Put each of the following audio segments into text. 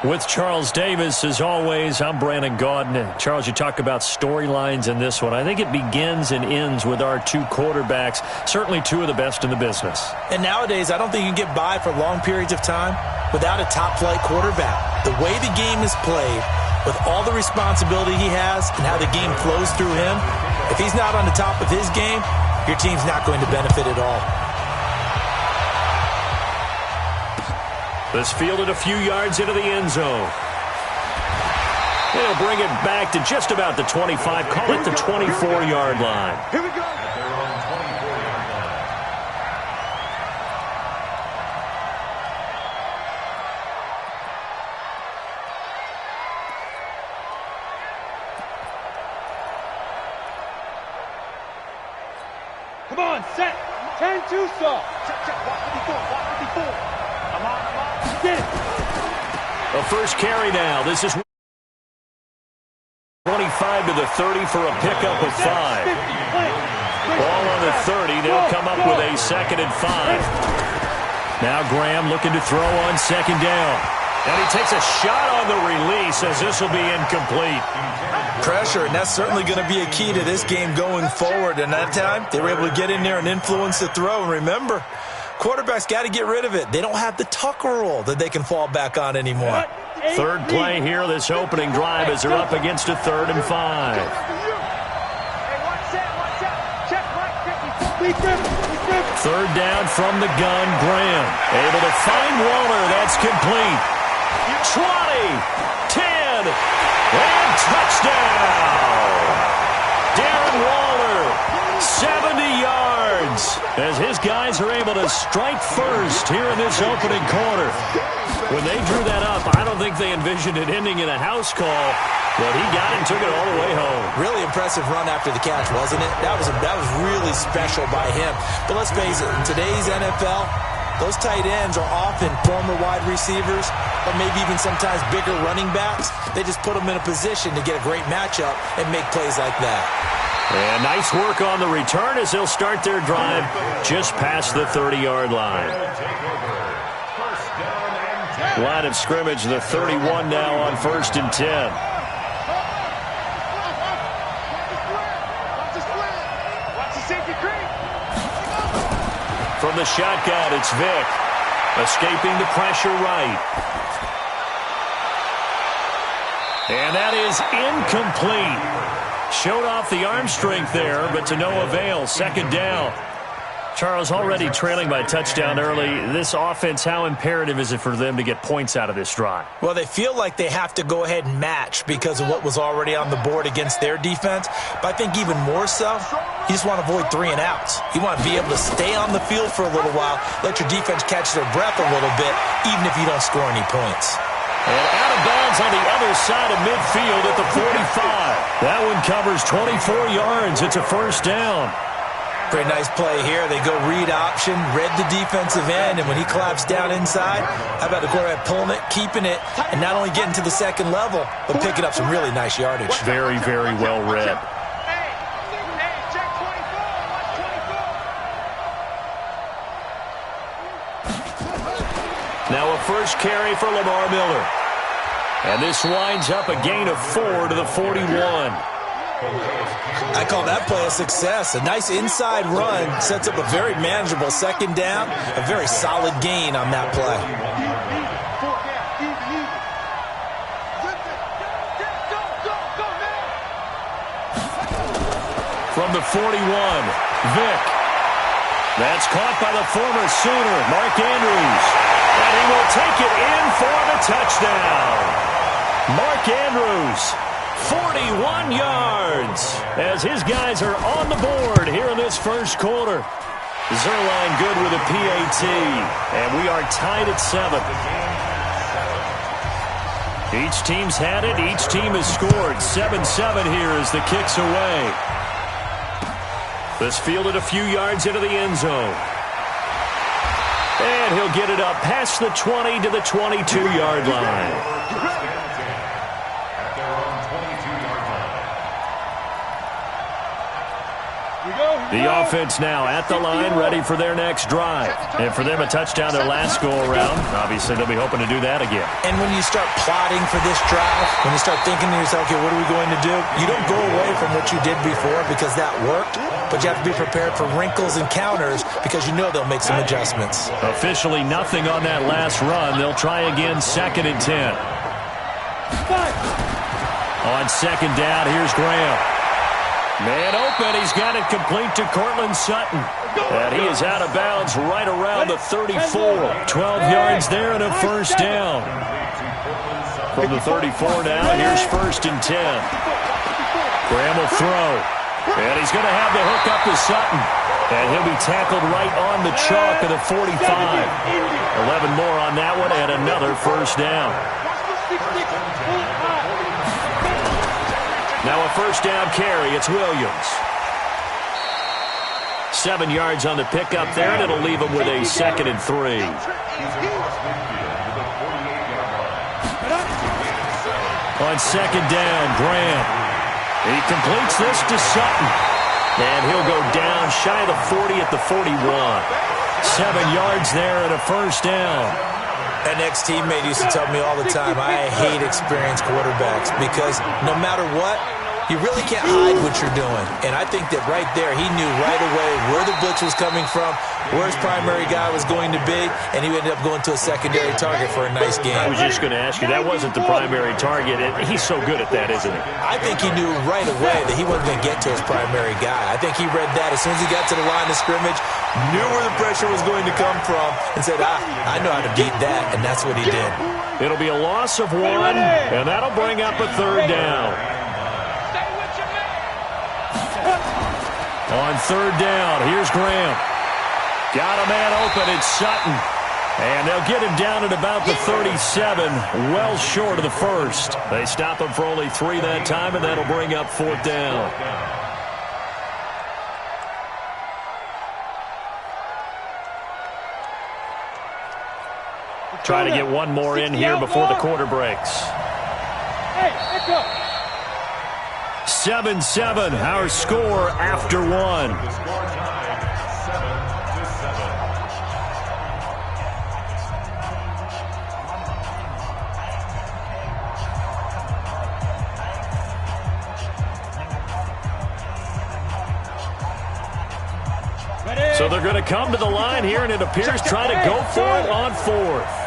With Charles Davis, as always, I'm Brandon Gaudin. Charles, you talk about storylines in this one. I think it begins and ends with our two quarterbacks, certainly two of the best in the business. And nowadays, I don't think you can get by for long periods of time without a top-flight quarterback. The way the game is played, with all the responsibility he has and how the game flows through him, if he's not on the top of his game, your team's not going to benefit at all. This fielded a few yards into the end zone. They'll bring it back to just about the 25. Call it the 24-yard line. Here we go. Come on, set. 10-2 saw. Check. Walk with me forward. I'm on. Get it. A first carry now. This is 25 to the 30 for a pickup of 5. Ball on the 30. They'll come up with a 2nd and 5. Now Graham looking to throw on 2nd down. And he takes a shot on the release as this will be incomplete. Pressure, and that's certainly going to be a key to this game going forward. And that time, they were able to get in there and influence the throw. And remember, quarterbacks got to get rid of it. They don't have the Tucker rule that they can fall back on anymore. Third play here, this opening drive, as they're up against a 3rd and 5. Third down from the gun, Graham. Able to find Waller. That's complete. 20, 10, and touchdown. Darren Waller, 70 yards, as his guys are able to strike first here in this opening quarter. When they drew that up, I don't think they envisioned it ending in a house call, but he got it and took it all the way home. Really impressive run after the catch, wasn't it? That was really special by him. But let's face it, in today's NFL, those tight ends are often former wide receivers or maybe even sometimes bigger running backs. They just put them in a position to get a great matchup and make plays like that. And nice work on the return as they'll start their drive just past the 30-yard line. Line of scrimmage, the 31 now on 1st and 10. From the shotgun, it's Vick. Escaping the pressure right. And that is incomplete. Showed off the arm strength there, but to no avail. 2nd down. Charles, already trailing by a touchdown early. This offense, how imperative is it for them to get points out of this drive? Well, they feel like they have to go ahead and match because of what was already on the board against their defense. But I think even more so, you just want to avoid 3 and outs. You want to be able to stay on the field for a little while, let your defense catch their breath a little bit, even if you don't score any points. And out of bounds on the other side of midfield at the 45. That one covers 24 yards. It's a 1st down. Pretty nice play here. They go read option, read the defensive end, and when he collapsed down inside, how about the quarterback pulling it, keeping it, and not only getting to the 2nd level, but picking up some really nice yardage. Very, very well read. Now a first carry for Lamar Miller. And this winds up a gain of 4 to the 41. I call that play a success. A nice inside run sets up a very manageable 2nd down. A very solid gain on that play. From the 41, Vick. That's caught by the former Sooner, Mark Andrews. And he will take it in for the touchdown. Mark Andrews, 41 yards, as his guys are on the board here in this 1st quarter. Zerline good with a PAT, and we are tied at 7. Each team's had it. Each team has scored. 7-7 here as the kick's away. This fielded a few yards into the end zone. And he'll get it up past the 20 to the 22-yard line. The offense now at the line, ready for their next drive. And for them, a touchdown their last go-around. Obviously, they'll be hoping to do that again. And when you start plotting for this drive, when you start thinking to yourself, okay, what are we going to do? You don't go away from what you did before because that worked, but you have to be prepared for wrinkles and counters because you know they'll make some adjustments. Officially nothing on that last run. They'll try again, 2nd and 10. On 2nd down, here's Graham. Man open, he's got it complete to Cortland Sutton. And he is out of bounds right around the 34. 12 yards there and a first down. From the 34 now, here's 1st and 10. Graham will throw. And he's going to have the hook up to Sutton. And he'll be tackled right on the chalk of the 45. 11 more on that one and another first down. Now a first down carry. It's Williams. 7 yards on the pickup there, and it'll leave him with a 2nd and 3. On 2nd down, Graham. He completes this to Sutton. And he'll go down shy of the 40 at the 41. 7 yards there and a first down. An ex-teammate used to tell me all the time, I hate experienced quarterbacks because no matter what, you really can't hide what you're doing. And I think that right there, he knew right away where the blitz was coming from, where his primary guy was going to be, and he ended up going to a secondary target for a nice game. I was just going to ask you, that wasn't the primary target. He's so good at that, isn't he? I think he knew right away that he wasn't going to get to his primary guy. I think he read that as soon as he got to the line of scrimmage, knew where the pressure was going to come from, and said, I know how to beat that, and that's what he did. It'll be a loss of 1, and that'll bring up a 3rd down. On 3rd down, here's Graham. Got a man open, it's Sutton. And they'll get him down at about the 37, well short of the first. They stop him for only 3 that time, and that'll bring up 4th down. Try to get one more in here before the quarter breaks. Hey, let's go. 7-7, our score after 1. So they're going to come to the line here, and it appears trying to go for it on 4th.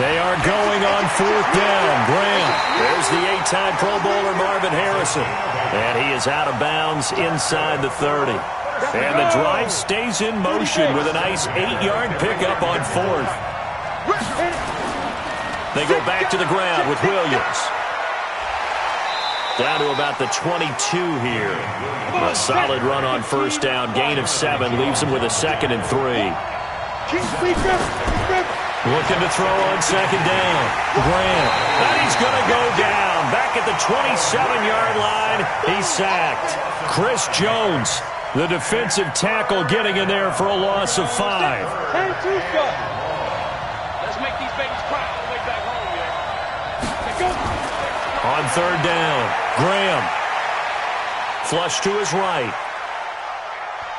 They are going on 4th down. Graham. There's the 8-time Pro Bowler Marvin Harrison. And he is out of bounds inside the 30. And the drive stays in motion with a nice 8-yard pickup on 4th. They go back to the ground with Williams. Down to about the 22 here. A solid run on 1st down. Gain of 7 leaves him with a 2nd and 3. Looking to throw on 2nd down. Graham. And he's going to go down. Back at the 27-yard line. He's sacked. Chris Jones, the defensive tackle, getting in there for a loss of 5. Let's make these babies cry all the way back home, man. Let's go. On 3rd down, Graham. Flush to his right.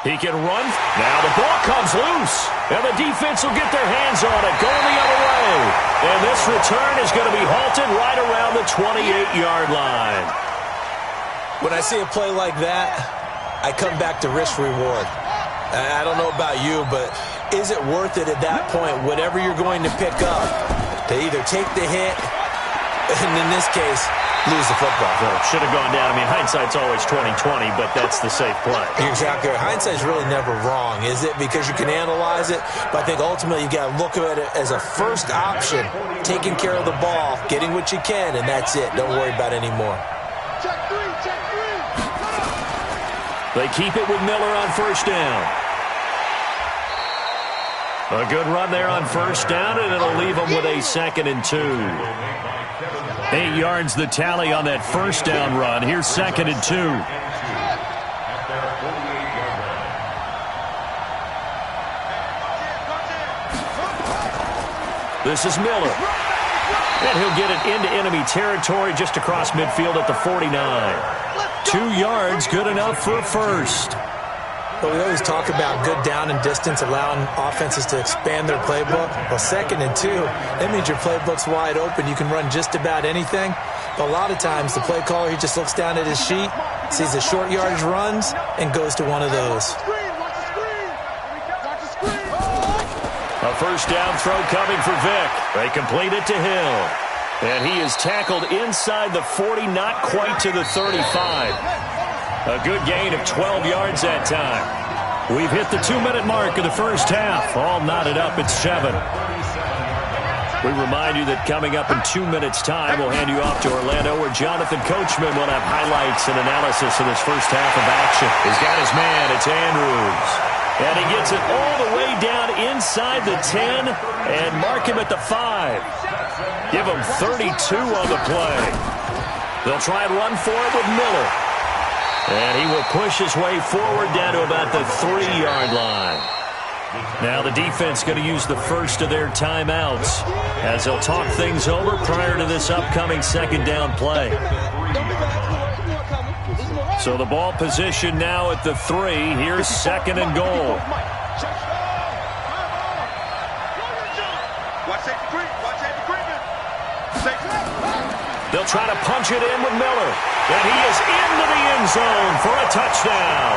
He can run. Now the ball comes loose. And the defense will get their hands on it, going the other way. And this return is going to be halted right around the 28-yard line. When I see a play like that, I come back to risk-reward. I don't know about you, but is it worth it at that point, whatever you're going to pick up, to either take the hit, and in this case, lose the football? Well, it should have gone down. I mean, hindsight's always 20/20, but that's the safe play. You're exactly right. Hindsight's really never wrong, is it? Because you can analyze it, but I think ultimately you got to look at it as a first option, taking care of the ball, getting what you can, and that's it. Don't worry about it anymore. Check 3. They keep it with Miller on 1st down. A good run there on 1st down, and it'll leave them with a 2nd and 2. 8 yards the tally on that 1st down run. Here's 2nd and 2. This is Miller. And he'll get it into enemy territory just across midfield at the 49. 2 yards, good enough for a first. But we always talk about good down and distance, allowing offenses to expand their playbook. Well, 2nd and 2, that means your playbook's wide open. You can run just about anything. But a lot of times, the play caller, he just looks down at his sheet, sees the short yardage runs, and goes to one of those. A first down throw coming for Vick. They complete it to Hill. And he is tackled inside the 40, not quite to the 35. A good gain of 12 yards that time. We've hit the 2-minute mark of the first half. All knotted up at 7. We remind you that coming up in 2 minutes' time, we'll hand you off to Orlando, where Jonathan Coachman will have highlights and analysis of this first half of action. He's got his man. It's Andrews. And he gets it all the way down inside the 10 and mark him at the 5. Give him 32 on the play. They'll try and run for it with Miller. And he will push his way forward down to about the 3-yard line. Now the defense going to use the first of their timeouts as they'll talk things over prior to this upcoming second down play. So the ball position now at the 3. Here's 2nd and goal. They'll try to punch it in with Miller. And he is into the end zone for a touchdown.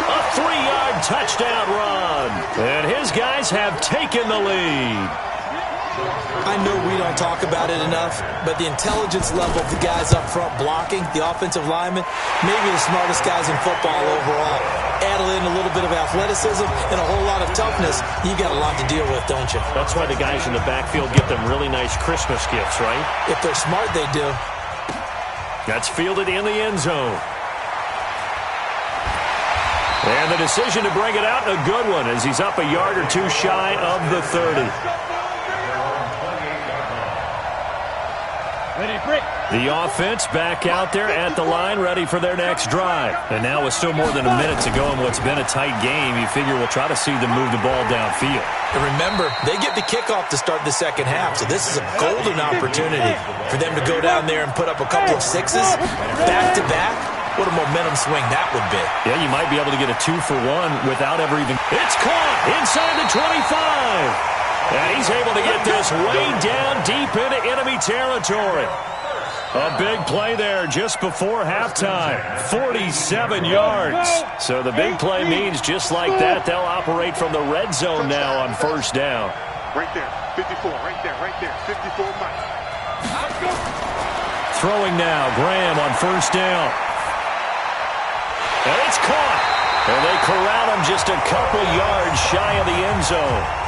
A 3-yard touchdown run. And his guys have taken the lead. I know we don't talk about it enough, but the intelligence level of the guys up front blocking, the offensive linemen, maybe the smartest guys in football overall. Add in a little bit of athleticism and a whole lot of toughness, you got a lot to deal with, don't you? That's why the guys in the backfield get them really nice Christmas gifts, right? If they're smart, they do. That's fielded in the end zone. And the decision to bring it out, a good one, as he's up a yard or two shy of the 30. The offense back out there at the line, ready for their next drive. And now with still more than a minute to go in what's been a tight game, you figure we'll try to see them move the ball downfield. And remember, they get the kickoff to start the second half, so this is a golden opportunity for them to go down there and put up a couple of sixes back-to-back. What a momentum swing that would be. Yeah, you might be able to get a 2-for-1 without ever even... It's caught inside the 25. And he's able to get this way down deep into enemy territory. A big play there just before halftime. 47 yards. So the big play means just like that, they'll operate from the red zone now on first down. Right there, 54, right there, 54 miles. Throwing now, Graham on first down. And it's caught. And they corral him just a couple yards shy of the end zone.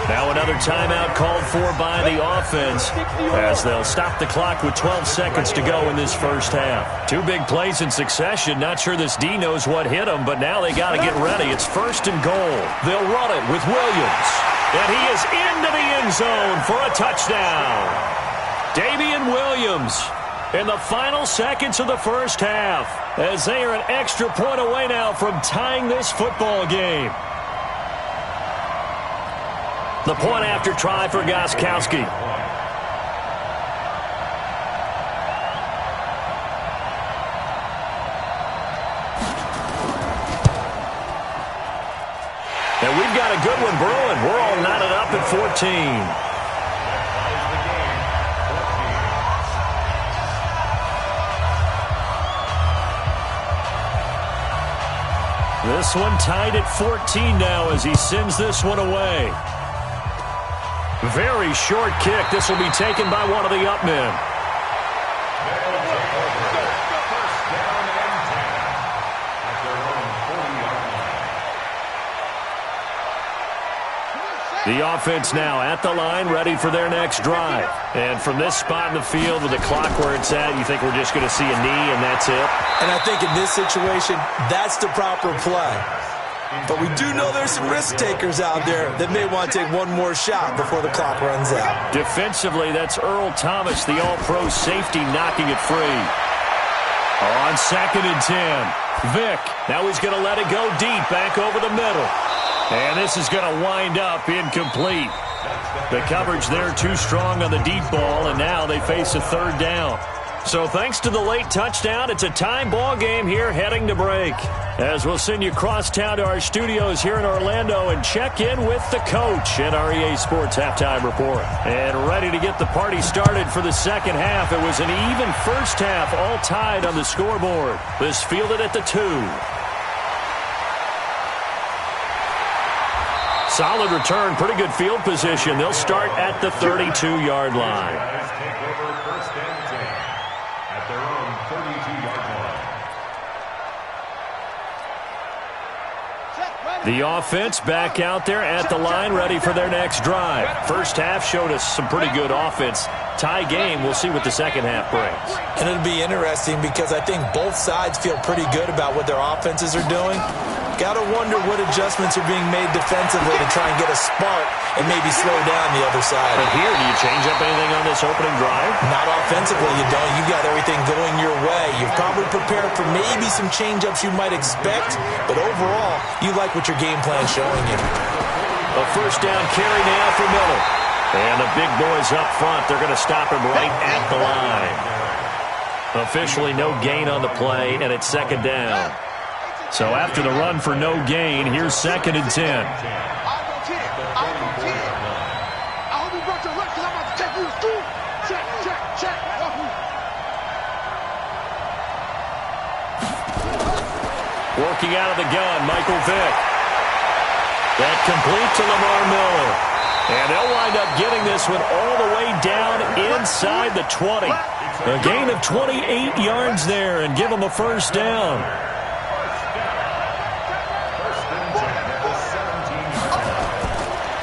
Now another timeout called for by the offense as they'll stop the clock with 12 seconds to go in this first half. 2 big plays in succession. Not sure this D knows what hit him, but now they got to get ready. It's 1st and goal. They'll run it with Williams. And he is into the end zone for a touchdown. Damian Williams in the final seconds of the first half as they are an extra point away now from tying this football game. The point after try for Gostkowski. And we've got a good one brewing. We're all knotted up at 14. This one tied at 14 now as he sends this one away. Very short kick. This will be taken by one of the up men. The offense now at the line, ready for their next drive. And from this spot in the field with the clock where it's at, you think we're just going to see a knee and that's it? And I think in this situation, that's the proper play. But we do know there's some risk takers out there that may want to take one more shot before the clock runs out. Defensively, that's Earl Thomas, the all-pro safety, knocking it free. On 2nd and 10, Vick. Now he's going to let it go deep back over the middle. And this is going to wind up incomplete. The coverage there too strong on the deep ball, and now they face a third down. So thanks to the late touchdown, it's a time ball game here heading to break. As we'll send you cross town to our studios here in Orlando and check in with the coach at our EA Sports Halftime Report. And ready to get the party started for the second half. It was an even first half, all tied on the scoreboard. This fielded at the 2. Solid return, pretty good field position. They'll start at the 32-yard line. The offense back out there at the line, ready for their next drive. First half showed us some pretty good offense. Tie game, we'll see what the second half brings. And it'll be interesting because I think both sides feel pretty good about what their offenses are doing. Got to wonder what adjustments are being made defensively to try and get a spark and maybe slow down the other side. But here, do you change up anything on this opening drive? Not offensively, you don't. You've got everything going your way. You've probably prepared for maybe some change-ups you might expect, but overall, you like what your game plan is showing you. A first down carry now for Miller. And the big boys up front, they're going to stop him right at the line. Officially no gain on the play, and it's second down. So after the run for no gain, here's second and 10. I hope you brought your lunch because I'm about to take you to school. Check. Working out of the gun, Michael Vick. That complete to Lamar Miller. And they'll wind up getting this one all the way down inside the 20. A gain of 28 yards there and give them a first down.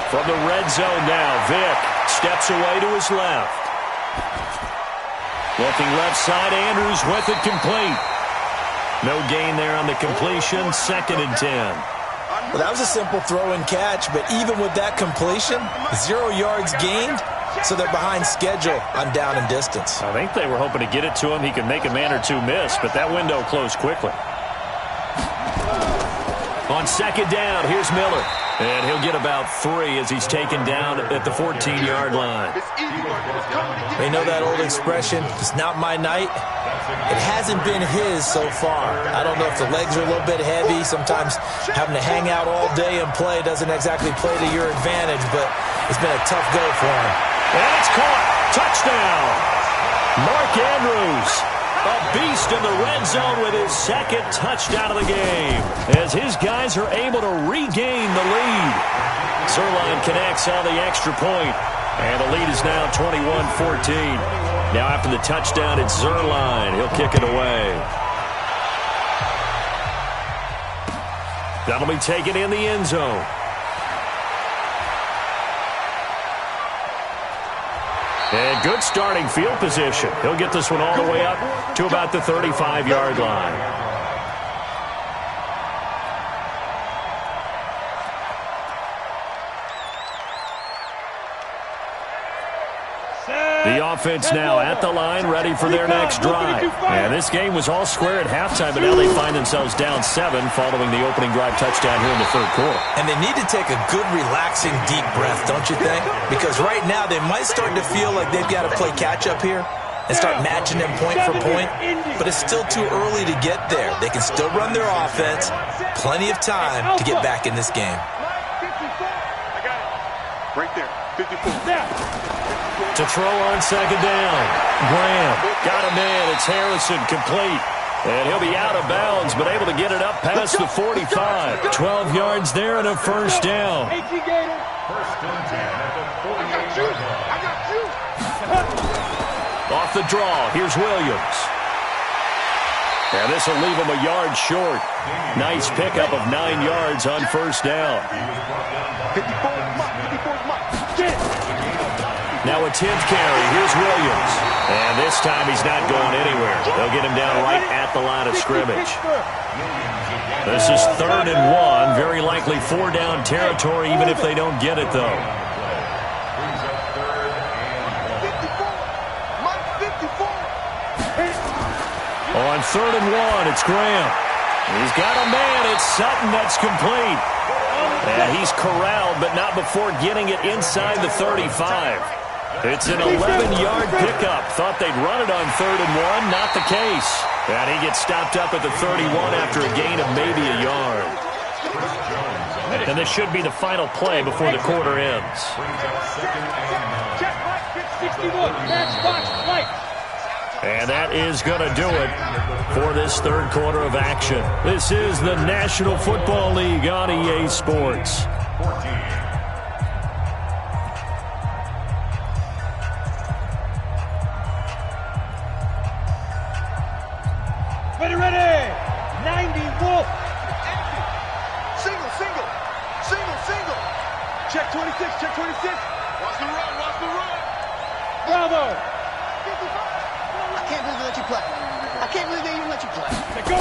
From the red zone now, Vick steps away to his left. Looking left side, Andrews with it complete. No gain there on the completion, second and 10. Well, that was a simple throw and catch, but even with that completion, 0 yards gained, so they're behind schedule on down and distance. I think they were hoping to get it to him. He could make a man or two miss, but that window closed quickly. On second down, here's Miller. And he'll get about 3 as he's taken down at the 14-yard line. They know that old expression, it's not my night. It hasn't been his so far. I don't know if the legs are a little bit heavy. Sometimes having to hang out all day and play doesn't exactly play to your advantage, but it's been a tough go for him. And it's caught. Touchdown. Mark Andrews, a beast in the red zone with his second touchdown of the game as his guys are able to regain the lead. Zerline connects on the extra point, and the lead is now 21-14. Now after the touchdown, it's Zerline. He'll kick it away. That'll be taken in the end zone. And good starting field position. He'll get this one all the way up to about the 35-yard line. The offense now at the line, ready for their next drive. And this game was all square at halftime, but now they find themselves down 7 following the opening drive touchdown here in the third quarter. And they need to take a good, relaxing, deep breath, don't you think? Because right now they might start to feel like they've got to play catch-up here and start matching them point for point. But it's still too early to get there. They can still run their offense. Plenty of time to get back in this game. Right there, 54. To throw on second down. Graham got a man. It's Harrison complete. And he'll be out of bounds, but able to get it up past the 45. 12 yards there and a first down. First and 10 at the 48. I got you. Off the draw, here's Williams. And this will leave him a yard short. Nice pickup of 9 yards on first down. 54's Mike. Now a 10th carry. Here's Williams. And this time he's not going anywhere. They'll get him down right at the line of scrimmage. This is 3rd and 1. Very likely 4-down territory, even if they don't get it, though. On 3rd and 1, it's Graham. He's got a man. It's Sutton. That's complete. And he's corralled, but not before getting it inside the 35. It's an 11-yard pickup. Thought they'd run it on 3rd and 1. Not the case. And he gets stopped up at the 31 after a gain of maybe a yard. And this should be the final play before the quarter ends. Check right, 61. Match box right. And that is going to do it for this third quarter of action. This is the National Football League on EA Sports. Ready. 90 Wolf. Single. Check 26. Watch the run. Bravo. I can't believe they let you play. I can't believe they even let you play. Let's go.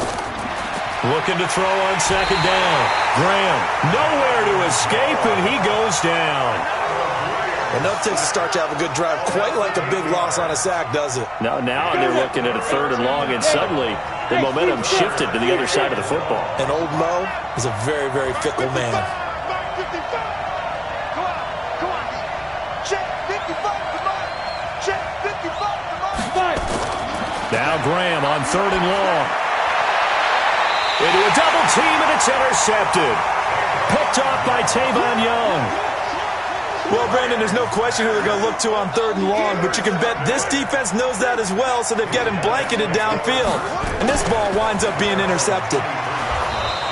Looking to throw on 2nd down. Graham, nowhere to escape, and he goes down. Enough takes to start to have a good drive. Quite like a big loss on a sack, does it? Now they're looking at a 3rd and long, and suddenly the momentum shifted to the other side of the football. And old Mo is a very, very fickle man. Come on. Check 55, come on. Check 55, come on. Now Graham on 3rd and long. Into a double team, and it's intercepted. Picked off by Tavon Young. Well, Brandon, there's no question who they're going to look to on 3rd and long, but you can bet this defense knows that as well, so they've got him blanketed downfield. And this ball winds up being intercepted.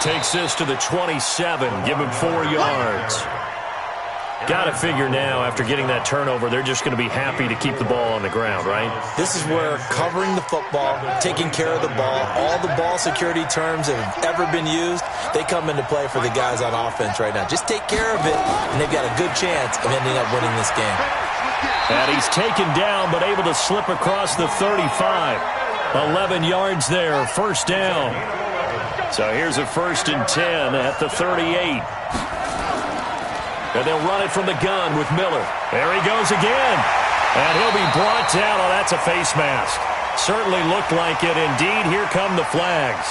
Takes this to the 27, give him 4 yards. Got to figure now, after getting that turnover, they're just going to be happy to keep the ball on the ground, right? This is where covering the football, taking care of the ball, all the ball security terms that have ever been used, they come into play for the guys on offense right now. Just take care of it, and they've got a good chance of ending up winning this game. And he's taken down, but able to slip across the 35. 11 yards there, 1st down. So here's a 1st and 10 at the 38. And they'll run it from the gun with Miller. There he goes again. And he'll be brought down. Oh, that's a face mask. Certainly looked like it. Indeed, here come the flags.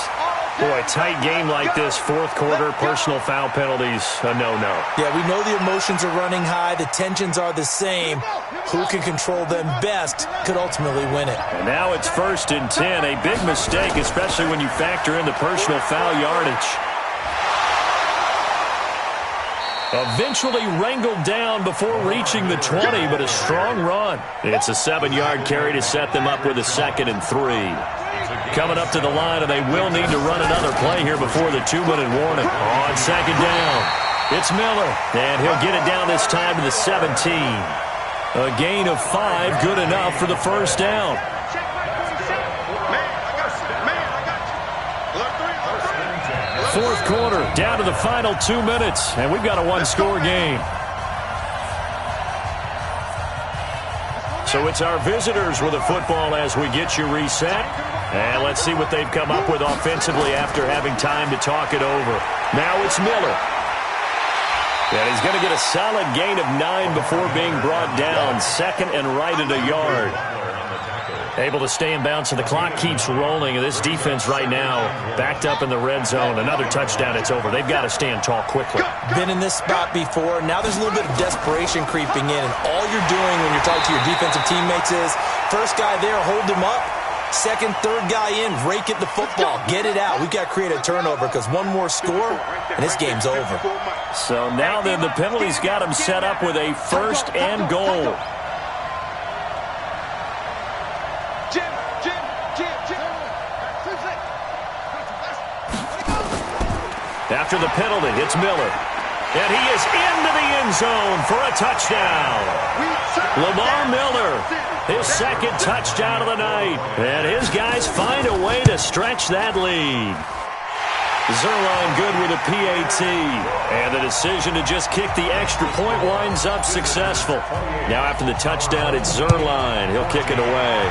Boy, tight game like this, 4th quarter, personal foul penalties, a no-no. Yeah, we know the emotions are running high. The tensions are the same. Who can control them best could ultimately win it. And now it's 1st and 10. A big mistake, especially when you factor in the personal foul yardage. Eventually wrangled down before reaching the 20, but a strong run. It's a 7-yard carry to set them up with a 2nd and 3. Coming up to the line, and they will need to run another play here before the 2-minute warning. On 2nd down, it's Miller, and he'll get it down this time to the 17. A gain of 5, good enough for the 1st down. Fourth quarter, down to the final 2 minutes, and we've got a 1-score game. So it's our visitors with the football as we get you reset. And let's see what they've come up with offensively after having time to talk it over. Now it's Miller. And he's going to get a solid gain of 9 before being brought down. 2nd and right at a yard. Able to stay in bounds, so the clock keeps rolling. And this defense right now backed up in the red zone. Another touchdown, it's over. They've got to stand tall quickly. Been in this spot before. Now there's a little bit of desperation creeping in. And all you're doing when you're talking to your defensive teammates is, first guy there, hold him up. 2nd, 3rd guy in, rake it the football. Get it out. We've got to create a turnover because one more score, and this game's over. So now then the penalty's got him set up with a 1st and goal. After the penalty, it's Miller. And he is into the end zone for a touchdown. Lamar Miller, his 2nd touchdown of the night. And his guys find a way to stretch that lead. Zerline good with a PAT. And the decision to just kick the extra point winds up successful. Now after the touchdown, it's Zerline. He'll kick it away.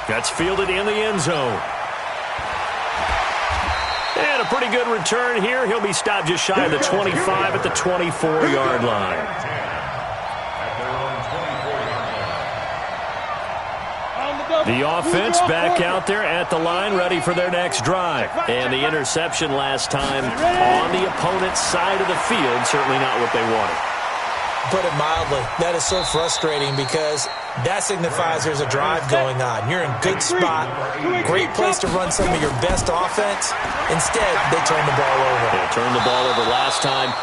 That's fielded in the end zone. And a pretty good return here. He'll be stopped just shy of the 25 at the 24-yard line. On the go. The offense back out there at the line, ready for their next drive. And the interception last time on the opponent's side of the field, certainly not what they wanted. Put it mildly, that is so frustrating because that signifies there's a drive going on. You're in good spot, great place to run some of your best offense. Instead, they turn the ball over. They turned the ball over last time.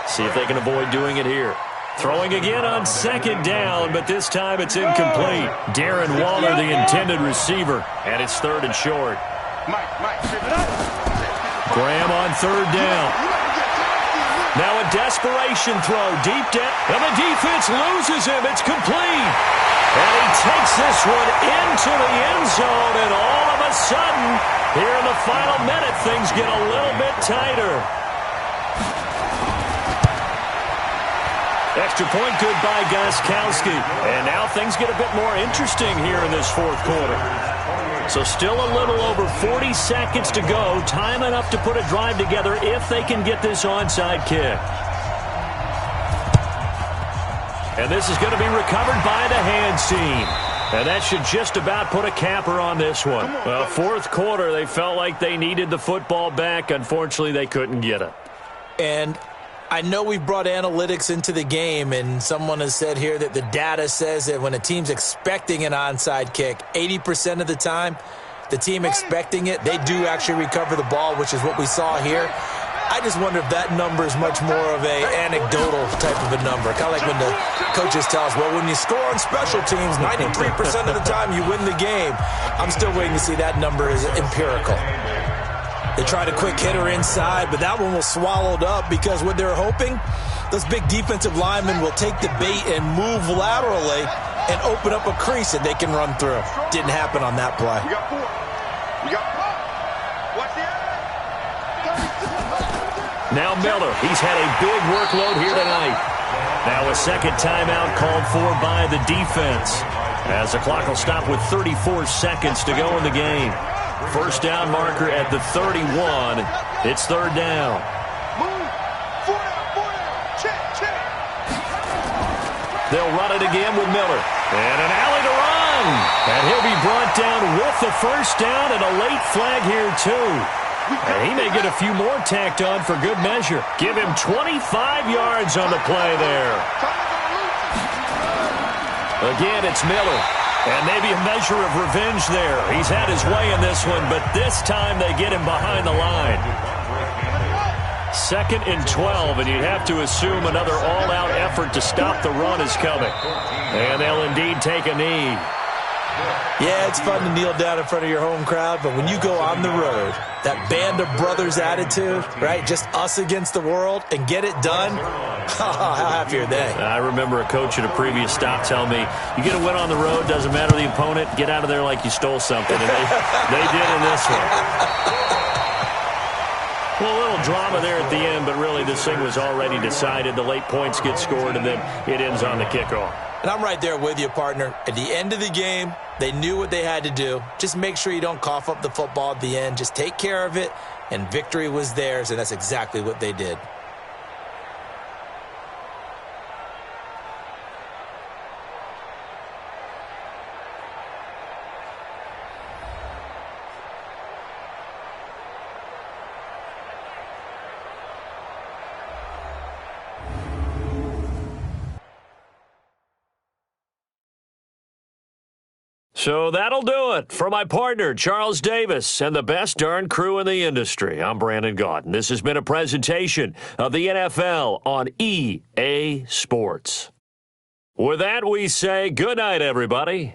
See if they can avoid doing it here. Throwing again on second down, but this time it's incomplete. Darren Waller, the intended receiver, and it's third and short. Graham on third down. Now a desperation throw deep down, and the defense loses him. It's complete. And he takes this one into the end zone, and all of a sudden, here in the final minute, things get a little bit tighter. Extra point good by Gostkowski. And now things get a bit more interesting here in this fourth quarter. So still a little over 40 seconds to go. Time enough to put a drive together if they can get this onside kick. And this is going to be recovered by the hands team. And that should just about put a capper on this one. Well, fourth quarter, they felt like they needed the football back. Unfortunately, they couldn't get it. And I know we've brought analytics into the game, and someone has said here that the data says that when a team's expecting an onside kick, 80% of the time, the team expecting it, they do actually recover the ball, which is what we saw here. I just wonder if that number is much more of a anecdotal type of a number. Kind of like when the coaches tell us, well, when you score on special teams, 93% of the time you win the game. I'm still waiting to see that number is empirical. They tried a quick hitter inside, but that one was swallowed up because what they're hoping, those big defensive linemen will take the bait and move laterally and open up a crease that they can run through. Didn't happen on that play. We got 4. We got 4. Watch the Now Miller, he's had a big workload here tonight. Now a second timeout called for by the defense, as the clock will stop with 34 seconds to go in the game. First down marker at the 31. It's third down. move. 4 down. Check. They'll run it again with Miller. And an alley to run. And he'll be brought down with the first down and a late flag here too. And he may get a few more tacked on for good measure. Give him 25 yards on the play there. Again, it's Miller. And maybe a measure of revenge there. He's had his way in this one, but this time they get him behind the line. 2nd and 12, and you'd have to assume another all-out effort to stop the run is coming. And they'll indeed take a knee. Yeah, it's fun to kneel down in front of your home crowd, but when you go on the road, that band of brothers attitude, right, just us against the world, and get it done, how happy are they? I remember a coach at a previous stop telling me, you get a win on the road, doesn't matter the opponent, get out of there like you stole something. And they did in this one. Well, a little drama there at the end, but really this thing was already decided. The late points get scored, and then it ends on the kickoff. And I'm right there with you, partner. At the end of the game, they knew what they had to do. Just make sure you don't cough up the football at the end. Just take care of it, and victory was theirs, and that's exactly what they did. So that'll do it for my partner, Charles Davis, and the best darn crew in the industry. I'm Brandon Gaudin. This has been a presentation of the NFL on EA Sports. With that, we say good night, everybody.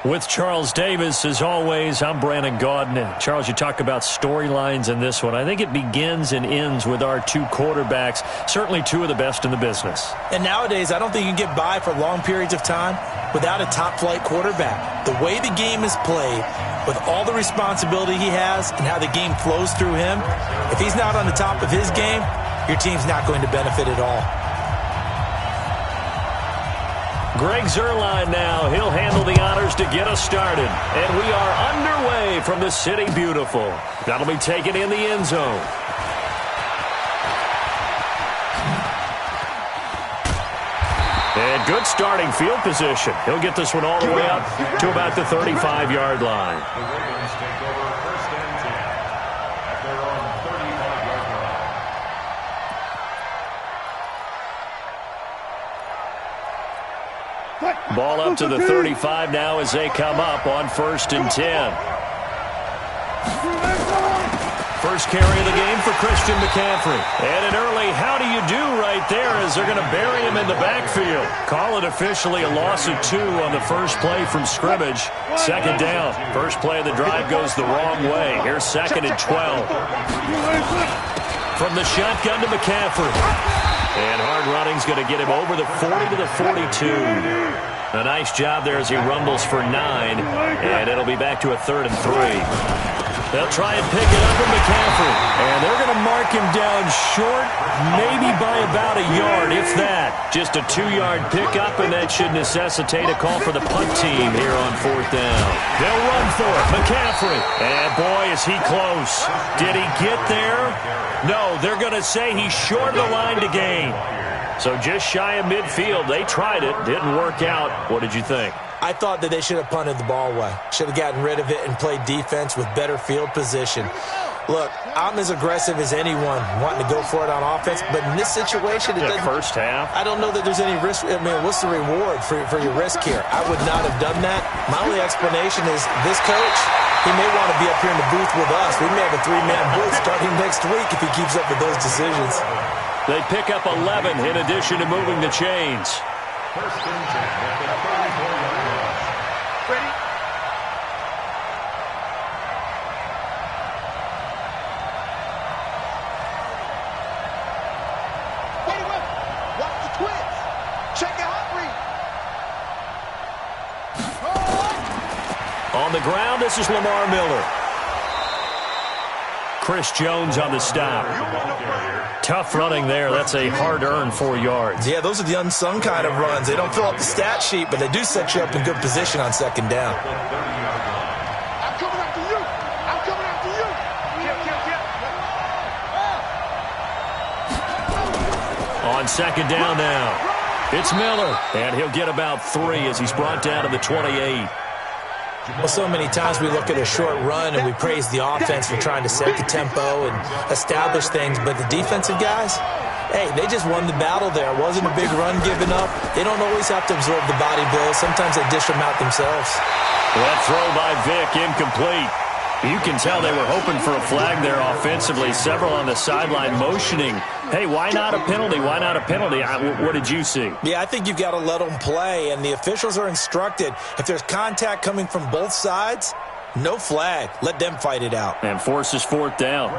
With Charles Davis, as always, I'm Brandon Gaudin. Charles, you talk about storylines in this one. I think it begins and ends with our two quarterbacks, certainly two of the best in the business. And nowadays, I don't think you can get by for long periods of time without a top-flight quarterback. The way the game is played, with all the responsibility he has and how the game flows through him, if he's not on the top of his game, your team's not going to benefit at all. Greg Zuerlein now. He'll handle the honors to get us started. And we are underway from the City Beautiful. That'll be taken in the end zone. And good starting field position. He'll get this one all the way up to about the 35-yard line. The Ravens take over first and 10 at their own 35-yard line. Ball up to the 35 now as they come up on first and 10. First carry of the game for Christian McCaffrey. And an early how do you do right there as they're going to bury him in the backfield. Call it officially a loss of 2 on the first play from scrimmage. Second down. First play of the drive goes the wrong way. Here's second and 12. From the shotgun to McCaffrey. And hard running's going to get him over the 40 to the 42. A nice job there as he rumbles for 9. And it'll be back to a 3rd and 3. They'll try and pick it up with McCaffrey. And they're going to mark him down short, maybe by about a yard, if that. Just a 2-yard pickup, and that should necessitate a call for the punt team here on 4th down. They'll run for it. McCaffrey. And boy, is he close. Did he get there? No, they're going to say he's short of the line to gain. So just shy of midfield. They tried it. Didn't work out. What did you think? I thought that they should have punted the ball away. Should have gotten rid of it and played defense with better field position. Look, I'm as aggressive as anyone wanting to go for it on offense, but in this situation, it doesn't. First half. I don't know that there's any risk. I mean, what's the reward for your risk here? I would not have done that. My only explanation is this coach, he may want to be up here in the booth with us. We may have a 3-man booth starting next week if he keeps up with those decisions. They pick up 11 in addition to moving the chains. First and 10 at the 34-yard line. Ready? Wait a minute. Watch the twist. Check your hot read. On the ground, this is Lamar Miller. Chris Jones on the stop. Tough running there. That's a hard-earned 4 yards. Yeah, those are the unsung kind of runs. They don't fill up the stat sheet, but they do set you up in good position on second down. I'm coming after you. I'm coming after you. On second down now. It's Miller, and he'll get about 3 as he's brought down to the 28. Well, so many times we look at a short run and we praise the offense for trying to set the tempo and establish things, but the defensive guys, hey, they just won the battle there. It wasn't a big run given up. They don't always have to absorb the body blows. Sometimes they dish them out themselves. That throw by Vick, incomplete. You can tell they were hoping for a flag there offensively. Several on the sideline motioning. Hey, why not a penalty? Why not a penalty? What did you see? Yeah, I think you've got to let them play, and the officials are instructed. If there's contact coming from both sides, no flag. Let them fight it out. And forces 4th down.